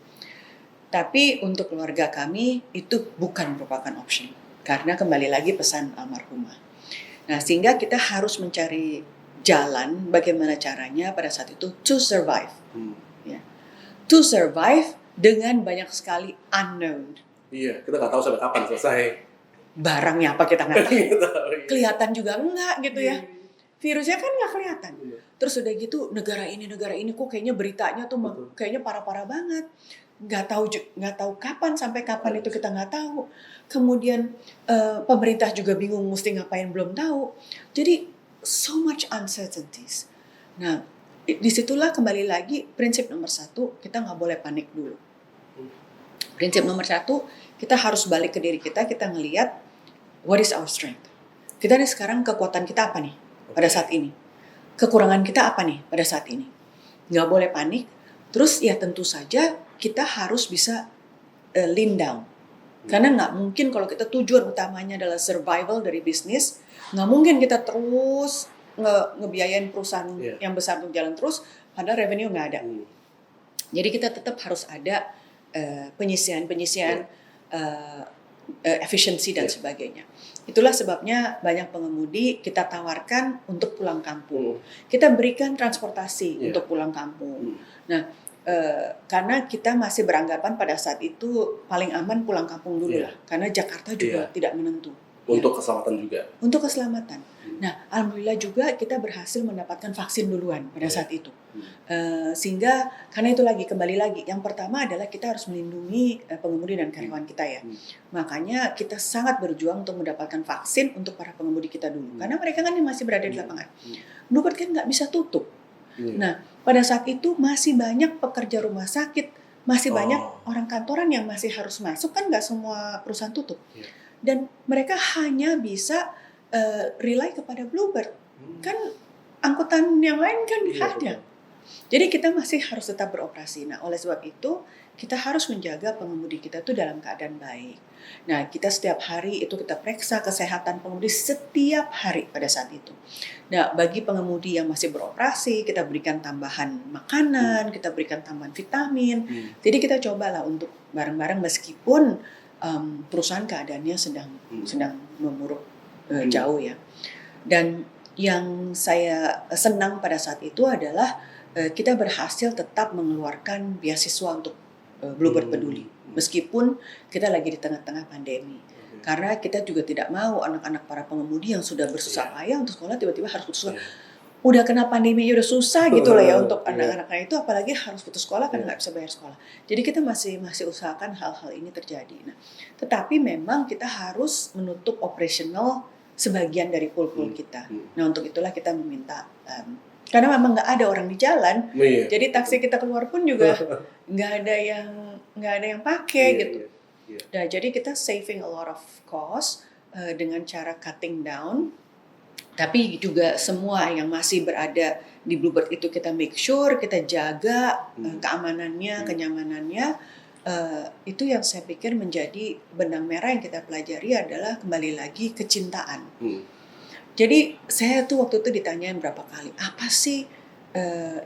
Tapi untuk keluarga kami itu bukan merupakan option. Karena kembali lagi pesan almarhumah. Nah, sehingga kita harus mencari jalan bagaimana caranya pada saat itu to survive. Ya. To survive dengan banyak sekali unknown. Iya, kita nggak tahu sampai kapan selesai. Barangnya apa kita nggak tahu. Kelihatan juga enggak gitu ya. Virusnya kan nggak kelihatan. Terus udah gitu negara ini kok kayaknya beritanya tuh kayaknya parah-parah banget. Nggak tahu kapan sampai kapan itu kita nggak tahu. Kemudian pemerintah juga bingung mesti ngapain belum tahu. Jadi so much uncertainties. Nah, disitulah kembali lagi prinsip nomor 1, kita nggak boleh panik dulu. Prinsip nomor 1, kita harus balik ke diri kita ngelihat what is our strength. Kita nih sekarang kekuatan kita apa nih pada saat ini? Kekurangan kita apa nih pada saat ini? Nggak boleh panik. Terus ya tentu saja kita harus bisa lean down. Karena nggak mungkin kalau kita tujuan utamanya adalah survival dari bisnis, nggak mungkin kita terus ngebiayain perusahaan yang besar untuk jalan terus, padahal revenue nggak ada. Jadi kita tetap harus ada penyisian, efisiensi dan sebagainya. Itulah sebabnya banyak pengemudi kita tawarkan untuk pulang kampung. Kita berikan transportasi untuk pulang kampung. Nah, karena kita masih beranggapan pada saat itu paling aman pulang kampung dulu lah. Karena Jakarta juga tidak menentu. Untuk keselamatan juga. Untuk keselamatan. Nah, alhamdulillah juga kita berhasil mendapatkan vaksin duluan pada saat itu. Sehingga karena itu kembali lagi, yang pertama adalah kita harus melindungi pengemudi dan karyawan kita ya. Makanya kita sangat berjuang untuk mendapatkan vaksin untuk para pengemudi kita dulu. Karena mereka kan masih berada di lapangan. Bluebird kan nggak bisa tutup. Nah, pada saat itu masih banyak pekerja rumah sakit, masih banyak orang kantoran yang masih harus masuk, kan nggak semua perusahaan tutup. Dan mereka hanya bisa rely kepada Bluebird. Kan angkutan yang lain kan ada. Jadi kita masih harus tetap beroperasi. Nah, oleh sebab itu kita harus menjaga pengemudi kita itu dalam keadaan baik. Nah, kita setiap hari itu kita periksa kesehatan pengemudi setiap hari pada saat itu. Nah, bagi pengemudi yang masih beroperasi, kita berikan tambahan makanan, kita berikan tambahan vitamin. Jadi kita cobalah untuk bareng-bareng meskipun perusahaan keadaannya sedang memburuk jauh ya. Dan yang saya senang pada saat itu adalah kita berhasil tetap mengeluarkan beasiswa untuk Bluebird Peduli. Meskipun kita lagi di tengah-tengah pandemi. Karena kita juga tidak mau anak-anak para pengemudi yang sudah bersusah payah untuk sekolah tiba-tiba harus putus sekolah. udah kena pandemi udah susah gitu lah ya untuk anak-anaknya itu, apalagi harus putus sekolah karena nggak bisa bayar sekolah. Jadi kita masih usahakan hal-hal ini terjadi. Nah, tetapi memang kita harus menutup operasional sebagian dari pool-pool kita. Nah, untuk itulah kita meminta karena memang nggak ada orang di jalan, jadi taksi kita keluar pun juga nggak ada yang pakai gitu. Nah, jadi kita saving a lot of cost dengan cara cutting down. Tapi juga semua yang masih berada di Bluebird itu kita make sure, kita jaga keamanannya, kenyamanannya. Itu yang saya pikir menjadi benang merah yang kita pelajari adalah kembali lagi kecintaan. Jadi saya tuh waktu itu ditanyain berapa kali, apa sih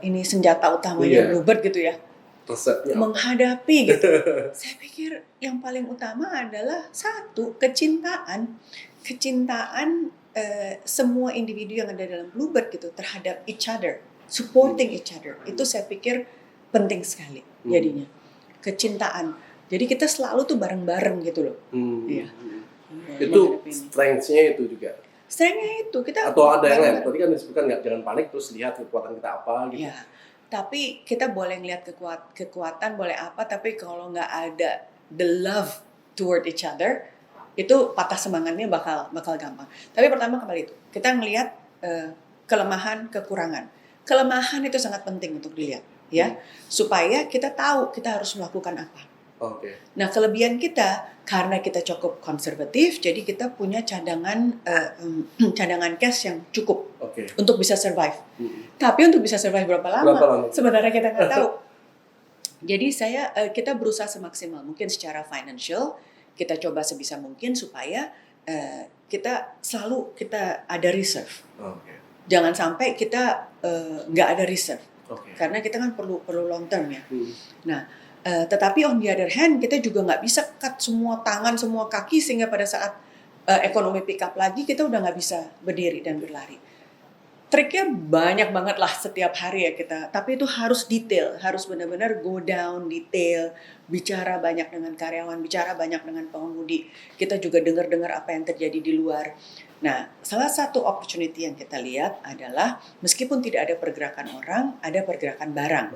ini senjata utamanya Bluebird gitu ya? Resepnya menghadapi gitu. Saya pikir yang paling utama adalah satu, kecintaan. Semua individu yang ada dalam Bluebird gitu terhadap each other, supporting each other, itu saya pikir penting sekali jadinya. Kecintaan. Jadi kita selalu tuh bareng-bareng gitu loh. Iya. Itu strength-nya itu juga. Strength-nya itu kita atau ada yang lain. Tadi kan disebutkan jangan panik terus lihat kekuatan kita apa gitu. Ya. Tapi kita boleh ngelihat kekuatan boleh apa, tapi kalau nggak ada the love toward each other, itu patah semangatnya bakal gampang. Tapi pertama kembali itu kita ngelihat kelemahan, kekurangan. Kelemahan itu sangat penting untuk dilihat, ya, supaya kita tahu kita harus melakukan apa. Nah, kelebihan kita karena kita cukup konservatif, jadi kita punya cadangan cash yang cukup untuk bisa survive. Tapi untuk bisa survive berapa lama? Sebenarnya kita nggak tahu. Jadi kita berusaha semaksimal mungkin secara financial. Kita coba sebisa mungkin supaya kita selalu ada reserve. Jangan sampai kita nggak ada reserve, karena kita kan perlu long term ya. Nah, tetapi on the other hand kita juga nggak bisa cut semua tangan, semua kaki sehingga pada saat ekonomi pick up lagi kita udah nggak bisa berdiri dan berlari. Triknya banyak banget lah setiap hari ya kita, tapi itu harus detail, harus benar-benar go down detail, bicara banyak dengan karyawan, bicara banyak dengan pengemudi. Kita juga dengar apa yang terjadi di luar. Nah, salah satu opportunity yang kita lihat adalah meskipun tidak ada pergerakan orang, ada pergerakan barang.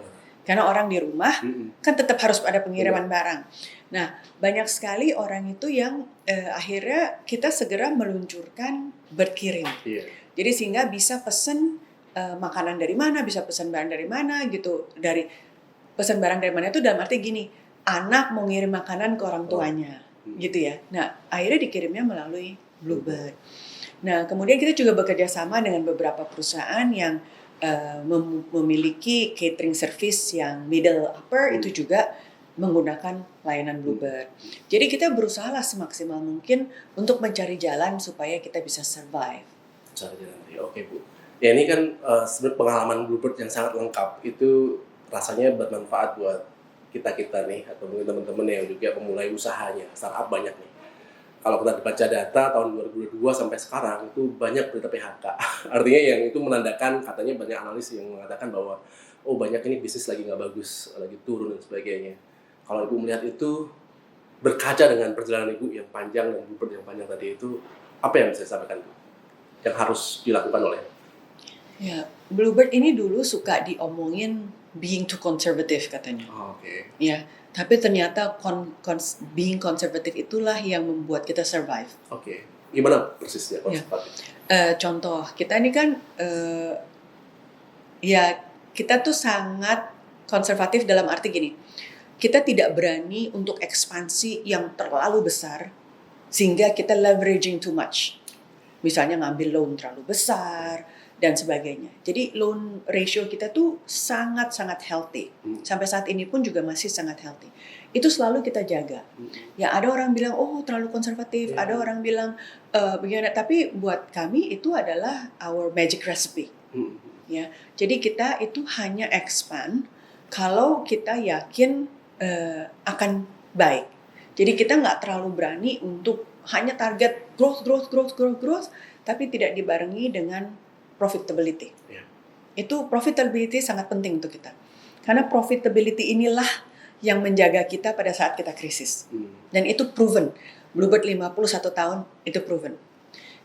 Karena orang di rumah kan tetap harus ada pengiriman barang. Nah, banyak sekali orang itu yang akhirnya kita segera meluncurkan berkirim. Jadi sehingga bisa pesen makanan dari mana, bisa pesen barang dari mana gitu. Dari pesen barang dari mana itu dalam arti gini, anak mau ngirim makanan ke orang tuanya gitu ya. Nah, akhirnya dikirimnya melalui Bluebird. Nah, kemudian kita juga bekerja sama dengan beberapa perusahaan yang memiliki catering service yang middle upper, itu juga menggunakan layanan Bluebird. Jadi kita berusaha lah semaksimal mungkin untuk mencari jalan supaya kita bisa survive. Oke Bu. Ya ini kan sebenarnya pengalaman Bluebird yang sangat lengkap, itu rasanya bermanfaat buat kita nih atau mungkin teman-teman yang juga memulai usahanya, startup banyak nih. Kalau kita baca data tahun 2022 sampai sekarang itu banyak berita PHK. Artinya yang itu menandakan, katanya banyak analis yang mengatakan bahwa banyak ini bisnis lagi nggak bagus, lagi turun dan sebagainya. Kalau Ibu melihat itu, berkaca dengan perjalanan Ibu yang panjang dan Bluebird yang panjang tadi itu, apa yang bisa disampaikan Bu? Yang harus dilakukan oleh? Ya, Bluebird ini dulu suka diomongin being too conservative katanya. Ya, tapi ternyata being conservative itulah yang membuat kita survive. Gimana persisnya konservatif? Contoh, kita ini kan kita tuh sangat konservatif dalam arti gini. Kita tidak berani untuk ekspansi yang terlalu besar sehingga kita leveraging too much. Misalnya ngambil loan terlalu besar dan sebagainya. Jadi loan ratio kita tuh sangat-sangat healthy. Sampai saat ini pun juga masih sangat healthy. Itu selalu kita jaga. Ya ada orang bilang, terlalu konservatif. Ada orang bilang, begini. Tapi buat kami itu adalah our magic recipe. Ya, jadi kita itu hanya expand kalau kita yakin akan baik. Jadi kita nggak terlalu berani untuk hanya target growth, tapi tidak dibarengi dengan profitability. Itu profitability sangat penting untuk kita. Karena profitability inilah yang menjaga kita pada saat kita krisis. Dan itu proven. Bluebird 51 tahun itu proven.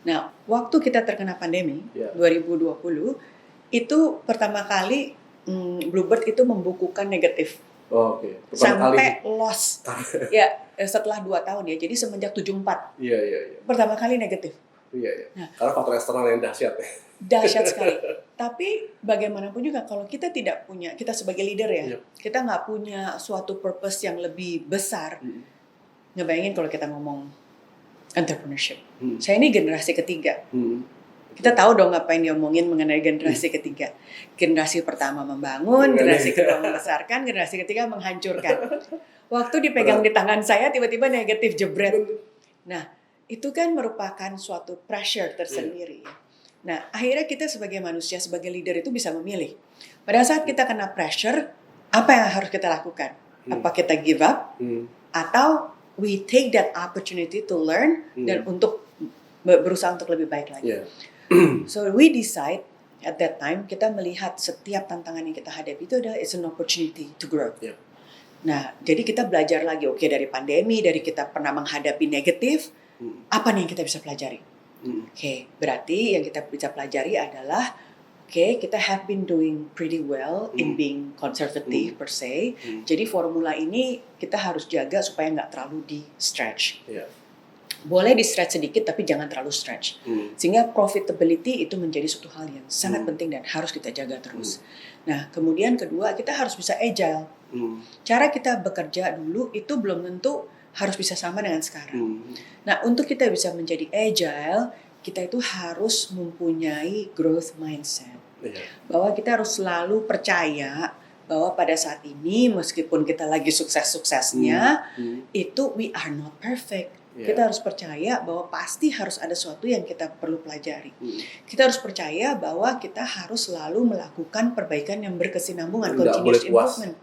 Nah, waktu kita terkena pandemi 2020, Itu pertama kali Bluebird itu membukukan negatif. Oh, oke. Pertama Sampai loss. Ya, setelah 2 tahun ya. Jadi semenjak 74. Iya. Pertama kali negatif. Iya. Nah, Karena faktor eksternal yang dahsyat ya. dahsyat sekali. Tapi bagaimanapun juga kalau kita tidak punya, kita sebagai leader ya, Iya. kita nggak punya suatu purpose yang lebih besar. Ngebayangin kalau kita ngomong entrepreneurship. Saya ini generasi ketiga. Kita tahu dong apa yang diomongin mengenai generasi ketiga. Generasi pertama membangun, generasi kedua membesarkan, generasi ketiga menghancurkan. Waktu dipegang di tangan saya tiba-tiba negatif jebret. Nah, itu kan merupakan suatu pressure tersendiri. Nah, akhirnya kita sebagai manusia, sebagai leader itu bisa memilih. Pada saat kita kena pressure, apa yang harus kita lakukan? Apa kita give up? Atau we take that opportunity to learn dan untuk berusaha untuk lebih baik lagi. So we decide at that time, kita melihat setiap tantangan yang kita hadapi itu adalah it's an opportunity to grow. Nah, jadi kita belajar lagi, oke, dari pandemi, dari kita pernah menghadapi negatif, apa nih yang kita bisa pelajari? Oke, berarti yang kita bisa pelajari adalah kita have been doing pretty well in being conservative per se. Jadi formula ini kita harus jaga supaya nggak terlalu di stretch. Boleh di stretch sedikit tapi jangan terlalu stretch. Sehingga profitability itu menjadi suatu hal yang sangat penting dan harus kita jaga terus. Nah, kemudian kedua, kita harus bisa agile. Cara kita bekerja dulu itu belum tentu harus bisa sama dengan sekarang. Nah, untuk kita bisa menjadi agile, kita itu harus mempunyai growth mindset. Bahwa kita harus selalu percaya bahwa pada saat ini meskipun kita lagi sukses-suksesnya, itu we are not perfect. Kita harus percaya bahwa pasti harus ada sesuatu yang kita perlu pelajari. Kita harus percaya bahwa kita harus selalu melakukan perbaikan yang berkesinambungan, continuous improvement.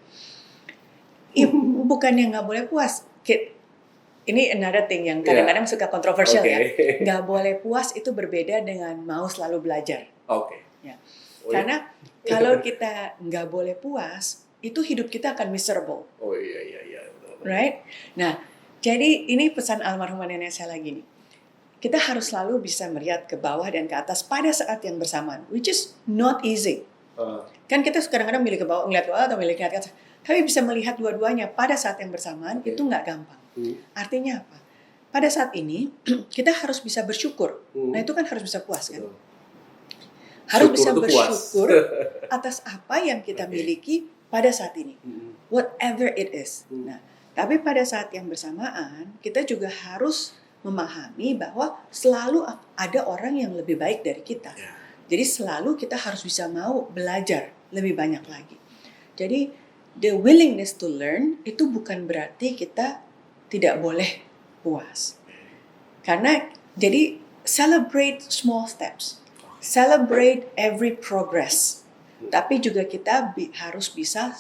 Bukannya nggak boleh puas. Ini another thing yang kadang-kadang suka kontroversial ya. Nggak boleh puas itu berbeda dengan mau selalu belajar. Karena kalau kita nggak boleh puas, itu hidup kita akan miserable. Right? Nah, jadi ini pesan almarhumah nenek saya lagi nih. Kita harus selalu bisa melihat ke bawah dan ke atas pada saat yang bersamaan, which is not easy. Kan kita kadang-kadang milih ke bawah, ngeliat ke bawah atau milih ke atas. Tapi bisa melihat dua-duanya pada saat yang bersamaan itu nggak gampang. Artinya apa? Pada saat ini kita harus bisa bersyukur. Nah itu kan harus bisa puas kan? Harus bisa bersyukur atas apa yang kita miliki pada saat ini. Whatever it is. Nah, tapi pada saat yang bersamaan kita juga harus memahami bahwa selalu ada orang yang lebih baik dari kita. Jadi selalu kita harus bisa mau belajar lebih banyak lagi. Jadi the willingness to learn itu bukan berarti kita tidak boleh puas. Karena jadi celebrate small steps. Celebrate every progress. Tapi juga kita harus bisa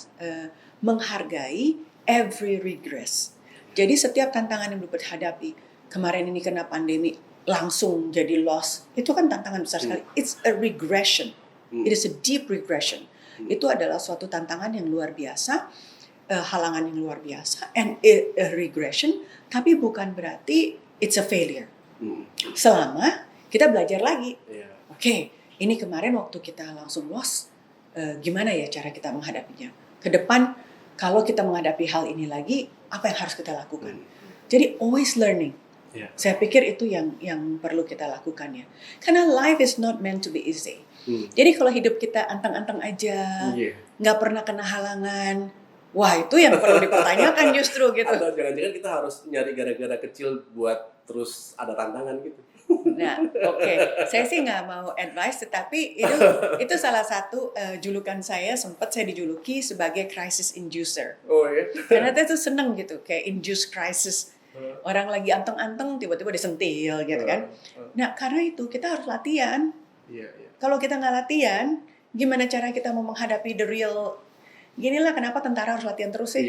menghargai every regress. Jadi setiap tantangan yang Bluebird hadapi, kemarin ini kena pandemi, langsung jadi loss, itu kan tantangan besar sekali. It's a regression. It is a deep regression. Itu adalah suatu tantangan yang luar biasa, halangan yang luar biasa, and a regression, tapi bukan berarti it's a failure. Selama kita belajar lagi. Oke, ini kemarin waktu kita langsung loss, gimana ya cara kita menghadapinya? Ke depan, kalau kita menghadapi hal ini lagi, apa yang harus kita lakukan? Jadi always learning. Saya pikir itu yang perlu kita lakukan ya. Karena life is not meant to be easy. Jadi kalau hidup kita anteng-anteng aja, nggak pernah kena halangan, wah itu yang perlu dipertanyakan justru gitu. Atau jangan-jangan kita harus nyari gara-gara kecil buat terus ada tantangan gitu. Nah, saya sih nggak mau advice, tetapi itu salah satu julukan saya, sempat saya dijuluki sebagai crisis inducer. Karena itu seneng gitu, kayak induce crisis. Orang lagi anteng-anteng tiba-tiba disentil gitu kan. Nah, karena itu kita harus latihan. Kalau kita nggak latihan, gimana cara kita mau menghadapi the real? Ginilah kenapa tentara harus latihan terus sih.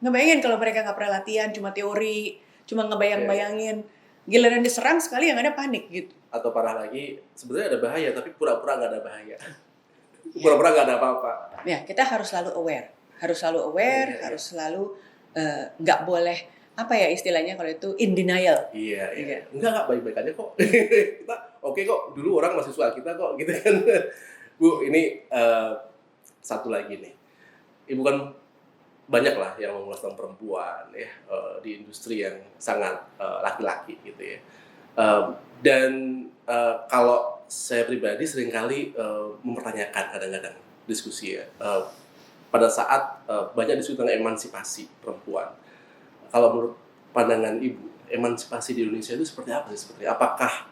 Ngebayangin kalau mereka nggak pernah latihan, cuma teori, cuma ngebayang-bayangin. Giliran diserang sekali yang ada panik gitu. Atau parah lagi, sebenarnya ada bahaya tapi pura-pura nggak ada bahaya. Pura-pura nggak ada apa-apa. Ya, kita harus selalu aware. Harus selalu nggak boleh, apa ya istilahnya kalau itu, in denial. Enggak baik-baik aja kok. Kita oke kok, dulu orang masih suka kita kok gitu kan. Bu, ini satu lagi nih. Ibu kan banyak lah yang mengulas tentang perempuan ya di industri yang sangat laki-laki gitu ya. Dan kalau saya pribadi seringkali mempertanyakan kadang-kadang diskusi ya pada saat banyak diskusi tentang emansipasi perempuan. Kalau menurut pandangan Ibu, emansipasi di Indonesia itu seperti apa sih? Seperti apakah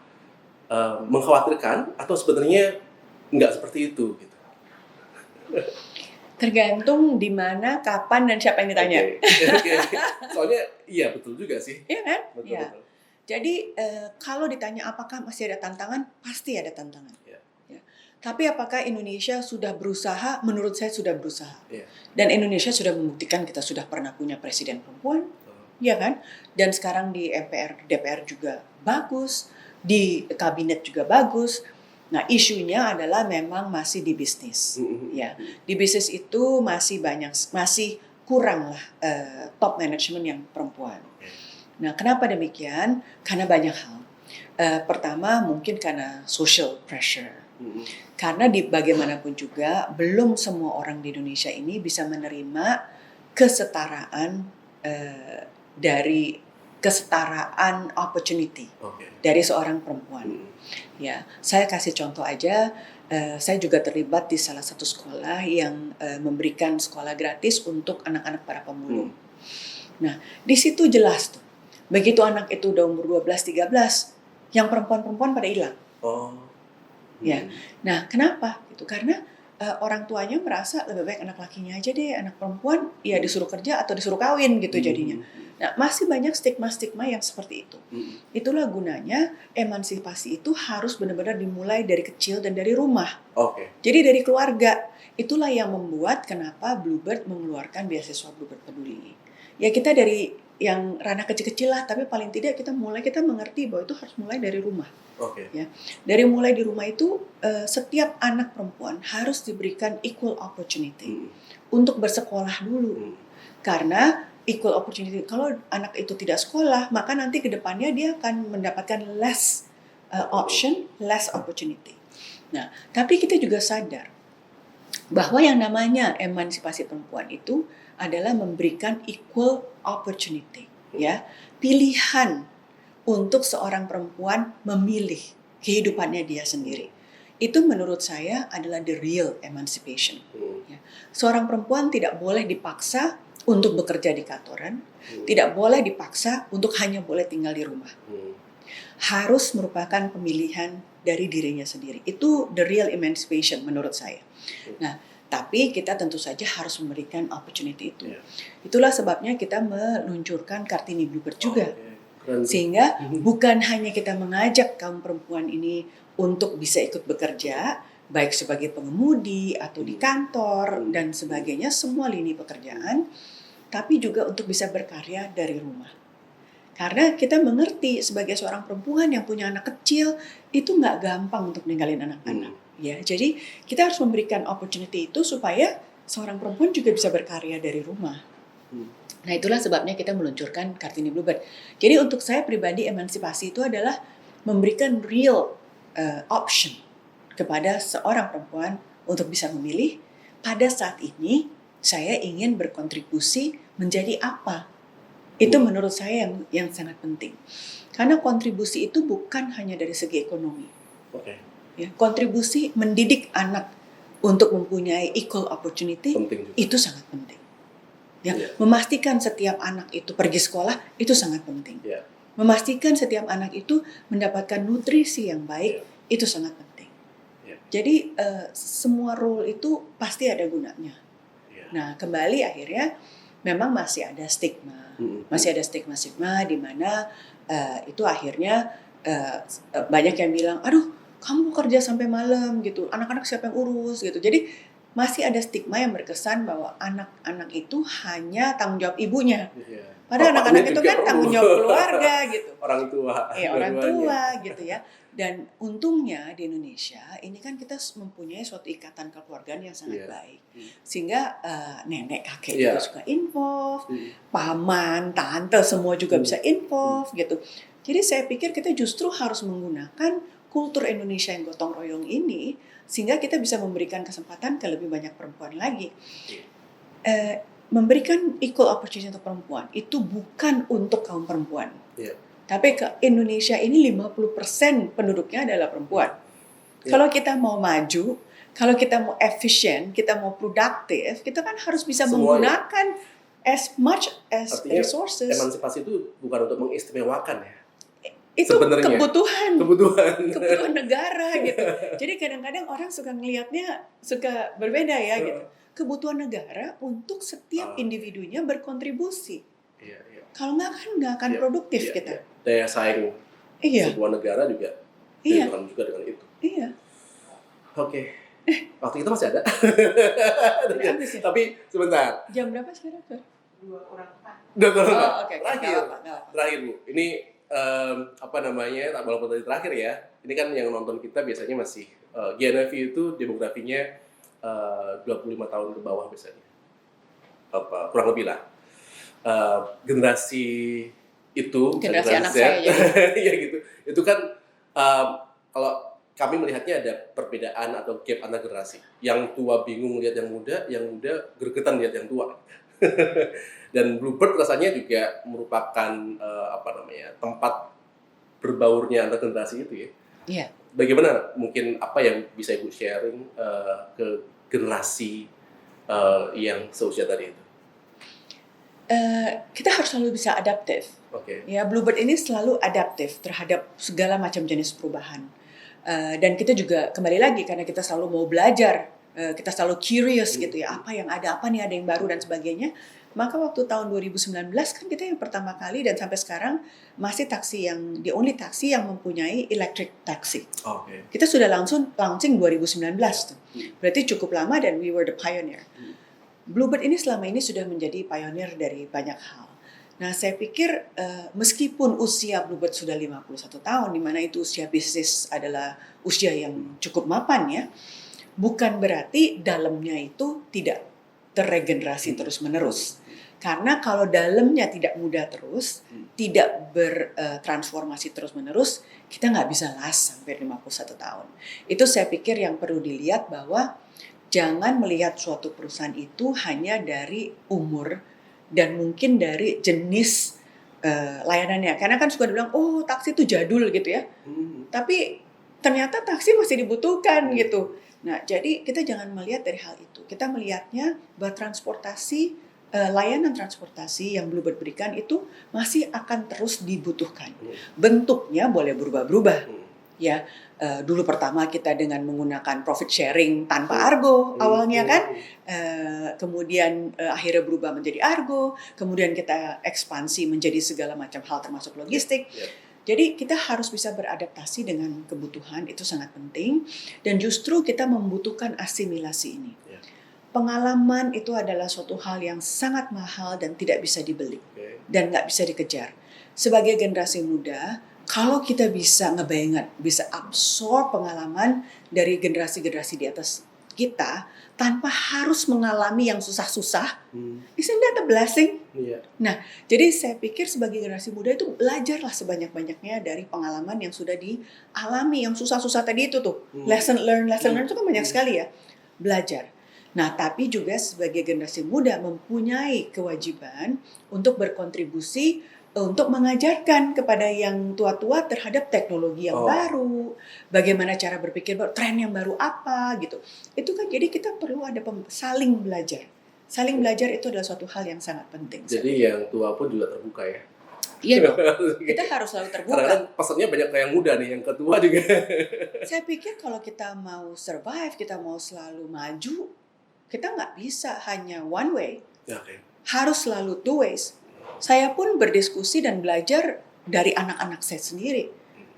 mengkhawatirkan atau sebenarnya nggak seperti itu gitu? Tergantung di mana, kapan, dan siapa yang ditanya. Oke. Soalnya iya betul juga sih. Iya kan? Betul, Iya. betul. Jadi kalau ditanya apakah masih ada tantangan, pasti ada tantangan. Iya. Ya. Tapi apakah Indonesia sudah berusaha? Menurut saya sudah berusaha. Iya. Dan Indonesia sudah membuktikan kita sudah pernah punya presiden perempuan, ya kan? Dan sekarang di MPR, DPR juga bagus, di kabinet juga bagus. Nah, isunya adalah memang masih di bisnis. Ya, di bisnis itu masih kurang lah top management yang perempuan. Nah, kenapa demikian? Karena banyak hal. Pertama, mungkin karena social pressure. Karena bagaimanapun juga belum semua orang di Indonesia ini bisa menerima kesetaraan kesetaraan opportunity dari seorang perempuan. Ya, saya kasih contoh aja. Saya juga terlibat di salah satu sekolah yang memberikan sekolah gratis untuk anak-anak para pemulung. Nah, di situ jelas tuh. Begitu anak itu udah umur 12-13, yang perempuan-perempuan pada hilang. Ya. Nah, kenapa? Itu karena orang tuanya merasa lebih baik anak lakinya aja deh, anak perempuan ya disuruh kerja atau disuruh kawin gitu jadinya. Nah, masih banyak stigma-stigma yang seperti itu. Itulah gunanya emansipasi itu harus benar-benar dimulai dari kecil dan dari rumah. Jadi dari keluarga. Itulah yang membuat kenapa Bluebird mengeluarkan beasiswa Bluebird Peduli. Ya kita dari yang ranah kecil-kecil lah, tapi paling tidak kita mengerti bahwa itu harus mulai dari rumah. Ya, dari mulai di rumah itu setiap anak perempuan harus diberikan equal opportunity untuk bersekolah dulu. Karena equal opportunity, kalau anak itu tidak sekolah, maka nanti ke depannya dia akan mendapatkan less option, less opportunity. Nah, tapi kita juga sadar bahwa yang namanya emansipasi perempuan itu adalah memberikan equal opportunity, ya, pilihan untuk seorang perempuan memilih kehidupannya dia sendiri. Itu menurut saya adalah the real emancipation. Ya. Seorang perempuan tidak boleh dipaksa untuk bekerja di kantoran, tidak boleh dipaksa untuk hanya boleh tinggal di rumah. Harus merupakan pemilihan dari dirinya sendiri. Itu the real emancipation menurut saya. Nah, tapi kita tentu saja harus memberikan opportunity itu. Itulah sebabnya kita meluncurkan Kartini Bluebird juga. Sehingga bukan hanya kita mengajak kaum perempuan ini untuk bisa ikut bekerja, baik sebagai pengemudi atau di kantor dan sebagainya, semua lini pekerjaan, tapi juga untuk bisa berkarya dari rumah. Karena kita mengerti sebagai seorang perempuan yang punya anak kecil, itu nggak gampang untuk ninggalin anak-anak. Ya, jadi kita harus memberikan opportunity itu supaya seorang perempuan juga bisa berkarya dari rumah. Nah, itulah sebabnya kita meluncurkan Kartini Bluebird. Jadi untuk saya pribadi, emansipasi itu adalah memberikan real option kepada seorang perempuan untuk bisa memilih pada saat ini saya ingin berkontribusi menjadi apa. Itu menurut saya yang sangat penting. Karena kontribusi itu bukan hanya dari segi ekonomi. Ya, kontribusi mendidik anak untuk mempunyai equal opportunity itu sangat penting. Ya, memastikan setiap anak itu pergi sekolah itu sangat penting. Memastikan setiap anak itu mendapatkan nutrisi yang baik itu sangat penting. Jadi semua role itu pasti ada gunanya. Nah, kembali akhirnya memang masih ada stigma, di mana itu akhirnya banyak yang bilang, aduh kamu kerja sampai malam gitu, anak-anak siapa yang urus gitu. Jadi masih ada stigma yang berkesan bahwa anak-anak itu hanya tanggung jawab ibunya. Padahal anak-anak itu kan tanggung jawab keluarga gitu. Orang tua. Orang tua gitu ya. Dan untungnya di Indonesia ini kan kita mempunyai suatu ikatan kekeluargaan yang sangat baik. Sehingga nenek kakek juga suka involve, paman, tante semua juga bisa involve gitu. Jadi saya pikir kita justru harus menggunakan kultur Indonesia yang gotong royong ini, sehingga kita bisa memberikan kesempatan ke lebih banyak perempuan lagi. Memberikan equal opportunity untuk perempuan itu bukan untuk kaum perempuan. Yeah. Tapi ke Indonesia ini 50% penduduknya adalah perempuan. Yeah. Kalau kita mau maju, kalau kita mau efisien, kita mau produktif, kita kan harus bisa menggunakan as much as artinya, resources. Emansipasi itu bukan untuk mengistimewakan ya. Itu sebenarnya kebutuhan negara gitu. Jadi kadang-kadang orang suka ngelihatnya suka berbeda ya gitu. Kebutuhan negara untuk setiap individunya berkontribusi. Iya. Kalau nggak akan produktif kita. Daya saing sebuah negara juga ditentukan juga dengan itu. Iya. Oke. Waktu kita masih ada. Tapi sebentar. Jam berapa sekarang? 2:04. Oke. Terakhir Bu. Ini walaupun tadi terakhir ya. Ini kan yang nonton kita biasanya masih GNFV itu demografinya 25 tahun ke bawah biasanya. Kurang lebih lah. Generasi itu generasi anak saya ya gitu. Itu kan kalau kami melihatnya ada perbedaan atau gap antar generasi. Yang tua bingung lihat yang muda gregetan lihat yang tua. Dan Bluebird rasanya juga merupakan tempat berbaurnya antar generasi itu ya. Iya. Bagaimana mungkin apa yang bisa Ibu sharing ke generasi yang seusia tadi itu? Kita harus selalu bisa adaptif. Okay. Ya, Bluebird ini selalu adaptif terhadap segala macam jenis perubahan. Dan kita juga kembali lagi karena kita selalu mau belajar, kita selalu curious gitu ya, apa nih ada yang baru dan sebagainya. Maka waktu tahun 2019 kan kita yang pertama kali dan sampai sekarang masih the only taksi yang mempunyai electric taxi. Okay. Kita sudah langsung launching 2019 tuh. Berarti cukup lama dan we were the pioneer. Bluebird ini selama ini sudah menjadi pioneer dari banyak hal. Nah, saya pikir meskipun usia Bluebird sudah 51 tahun, di mana itu usia bisnis adalah usia yang cukup mapan ya, bukan berarti dalamnya itu tidak terregenerasi terus-menerus. Karena kalau dalamnya tidak muda terus, tidak bertransformasi terus-menerus, kita nggak bisa last sampai 51 tahun. Itu saya pikir yang perlu dilihat bahwa jangan melihat suatu perusahaan itu hanya dari umur, dan mungkin dari jenis layanannya. Karena kan suka dibilang, oh taksi itu jadul gitu ya. Tapi ternyata taksi masih dibutuhkan gitu. Nah, jadi kita jangan melihat dari hal itu. Kita melihatnya bahwa transportasi, layanan transportasi yang Bluebird berikan itu masih akan terus dibutuhkan. Bentuknya boleh berubah-berubah. Ya, dulu pertama kita dengan menggunakan profit sharing tanpa argo awalnya kan, kemudian akhirnya berubah menjadi argo, kemudian kita ekspansi menjadi segala macam hal termasuk logistik. Jadi kita harus bisa beradaptasi dengan kebutuhan, itu sangat penting, dan justru kita membutuhkan asimilasi ini. Pengalaman itu adalah suatu hal yang sangat mahal dan tidak bisa dibeli dan nggak bisa dikejar. Sebagai generasi muda, kalau kita bisa bisa absorb pengalaman dari generasi-generasi di atas kita tanpa harus mengalami yang susah-susah, isn't that a blessing? Nah, jadi saya pikir sebagai generasi muda itu belajarlah sebanyak-banyaknya dari pengalaman yang sudah dialami, yang susah-susah tadi itu tuh. Lesson learn itu kan banyak sekali ya, belajar. Nah, tapi juga sebagai generasi muda mempunyai kewajiban untuk berkontribusi untuk mengajarkan kepada yang tua-tua terhadap teknologi yang baru, bagaimana cara berpikir, tren yang baru apa gitu. Itu kan jadi kita perlu ada saling belajar. Saling belajar itu adalah suatu hal yang sangat penting. Jadi yang tua pun juga terbuka ya? Iya dong, kita harus selalu terbuka. Karena pesannya banyak ke yang muda nih, yang ketua juga. Saya pikir kalau kita mau survive, kita mau selalu maju, kita nggak bisa hanya one way. Harus selalu two ways. Saya pun berdiskusi dan belajar dari anak-anak saya sendiri.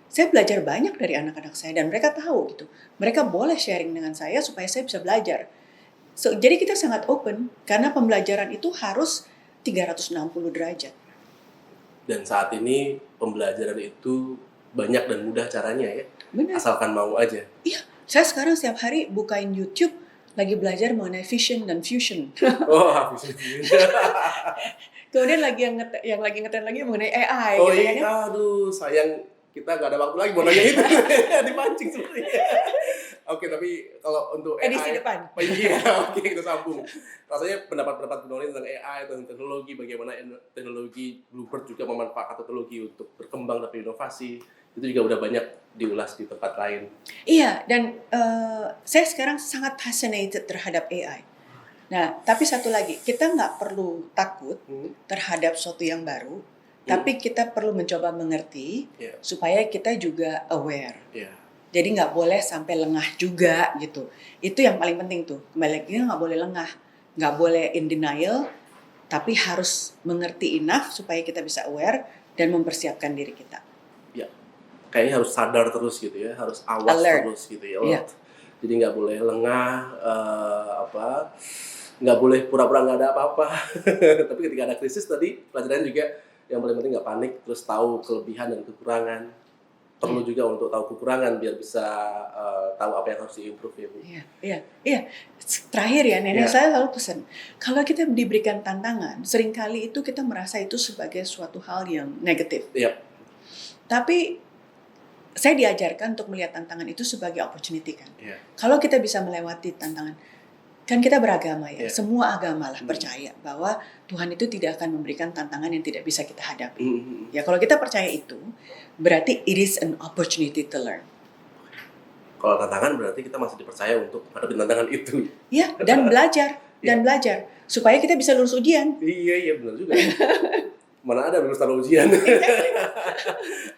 Saya belajar banyak dari anak-anak saya dan mereka tahu gitu. Mereka boleh sharing dengan saya supaya saya bisa belajar. Jadi kita sangat open karena pembelajaran itu harus 360 derajat. Dan saat ini pembelajaran itu banyak dan mudah caranya ya. Benar. Asalkan mau aja. Iya, saya sekarang setiap hari bukain YouTube lagi belajar mengenai fission dan fusion. Fusion. Kemudian lagi yang lagi ngetren lagi mengenai AI. Oh gitu iya, kan ya? aduh sayang kita nggak ada waktu lagi mau nanya itu. Dipancing sebenarnya. Oke, tapi kalau untuk Edisi AI, depan. iya, oke kita sambung. Rasanya pendapat-pendapat Bu Nuril tentang AI, tentang teknologi, bagaimana teknologi Bluebird juga memanfaatkan teknologi untuk berkembang dan berinovasi, itu juga udah banyak diulas di tempat lain. Iya, dan saya sekarang sangat fascinated terhadap AI. Nah, tapi satu lagi, kita nggak perlu takut terhadap sesuatu yang baru, tapi kita perlu mencoba mengerti supaya kita juga aware. Jadi nggak boleh sampai lengah juga gitu. Itu yang paling penting tuh. Kembali lagi nggak boleh lengah, nggak boleh in denial, tapi harus mengerti enough supaya kita bisa aware dan mempersiapkan diri kita. Ya, kayaknya harus sadar terus gitu ya, harus awas Alert. terus gitu ya. Yeah. Jadi nggak boleh lengah, nggak boleh pura-pura nggak ada apa-apa. Tapi ketika ada krisis tadi, pelajaran juga yang paling penting nggak panik, terus tahu kelebihan dan kekurangan. Perlu juga untuk tahu kekurangan biar bisa tahu apa yang harus diimprove ya. Iya. Terakhir ya, nenek saya selalu pesan, kalau kita diberikan tantangan, seringkali itu kita merasa itu sebagai suatu hal yang negatif. Iya. Tapi saya diajarkan untuk melihat tantangan itu sebagai opportunity kan. Yeah. Kalau kita bisa melewati tantangan, kan kita beragama ya, semua agama lah percaya bahwa Tuhan itu tidak akan memberikan tantangan yang tidak bisa kita hadapi. Ya kalau kita percaya itu, berarti it is an opportunity to learn. Kalau tantangan berarti kita masih dipercaya untuk menghadapi tantangan itu. Ya, dan belajar supaya kita bisa lulus ujian. Iya benar juga. Mana ada lulus tanpa ujian.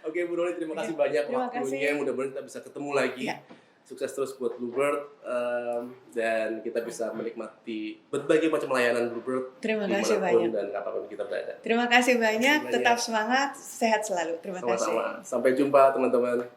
Oke Bu Nuril, terima kasih banyak waktunya. Mudah-mudahan kita bisa ketemu lagi. Sukses terus buat Bluebird, dan kita bisa menikmati berbagai macam layanan Bluebird. Terima kasih banyak. Dan kapanpun kita berada. Terima kasih banyak. Tetap semangat, sehat selalu. Terima kasih. Sama-sama. Sampai jumpa teman-teman.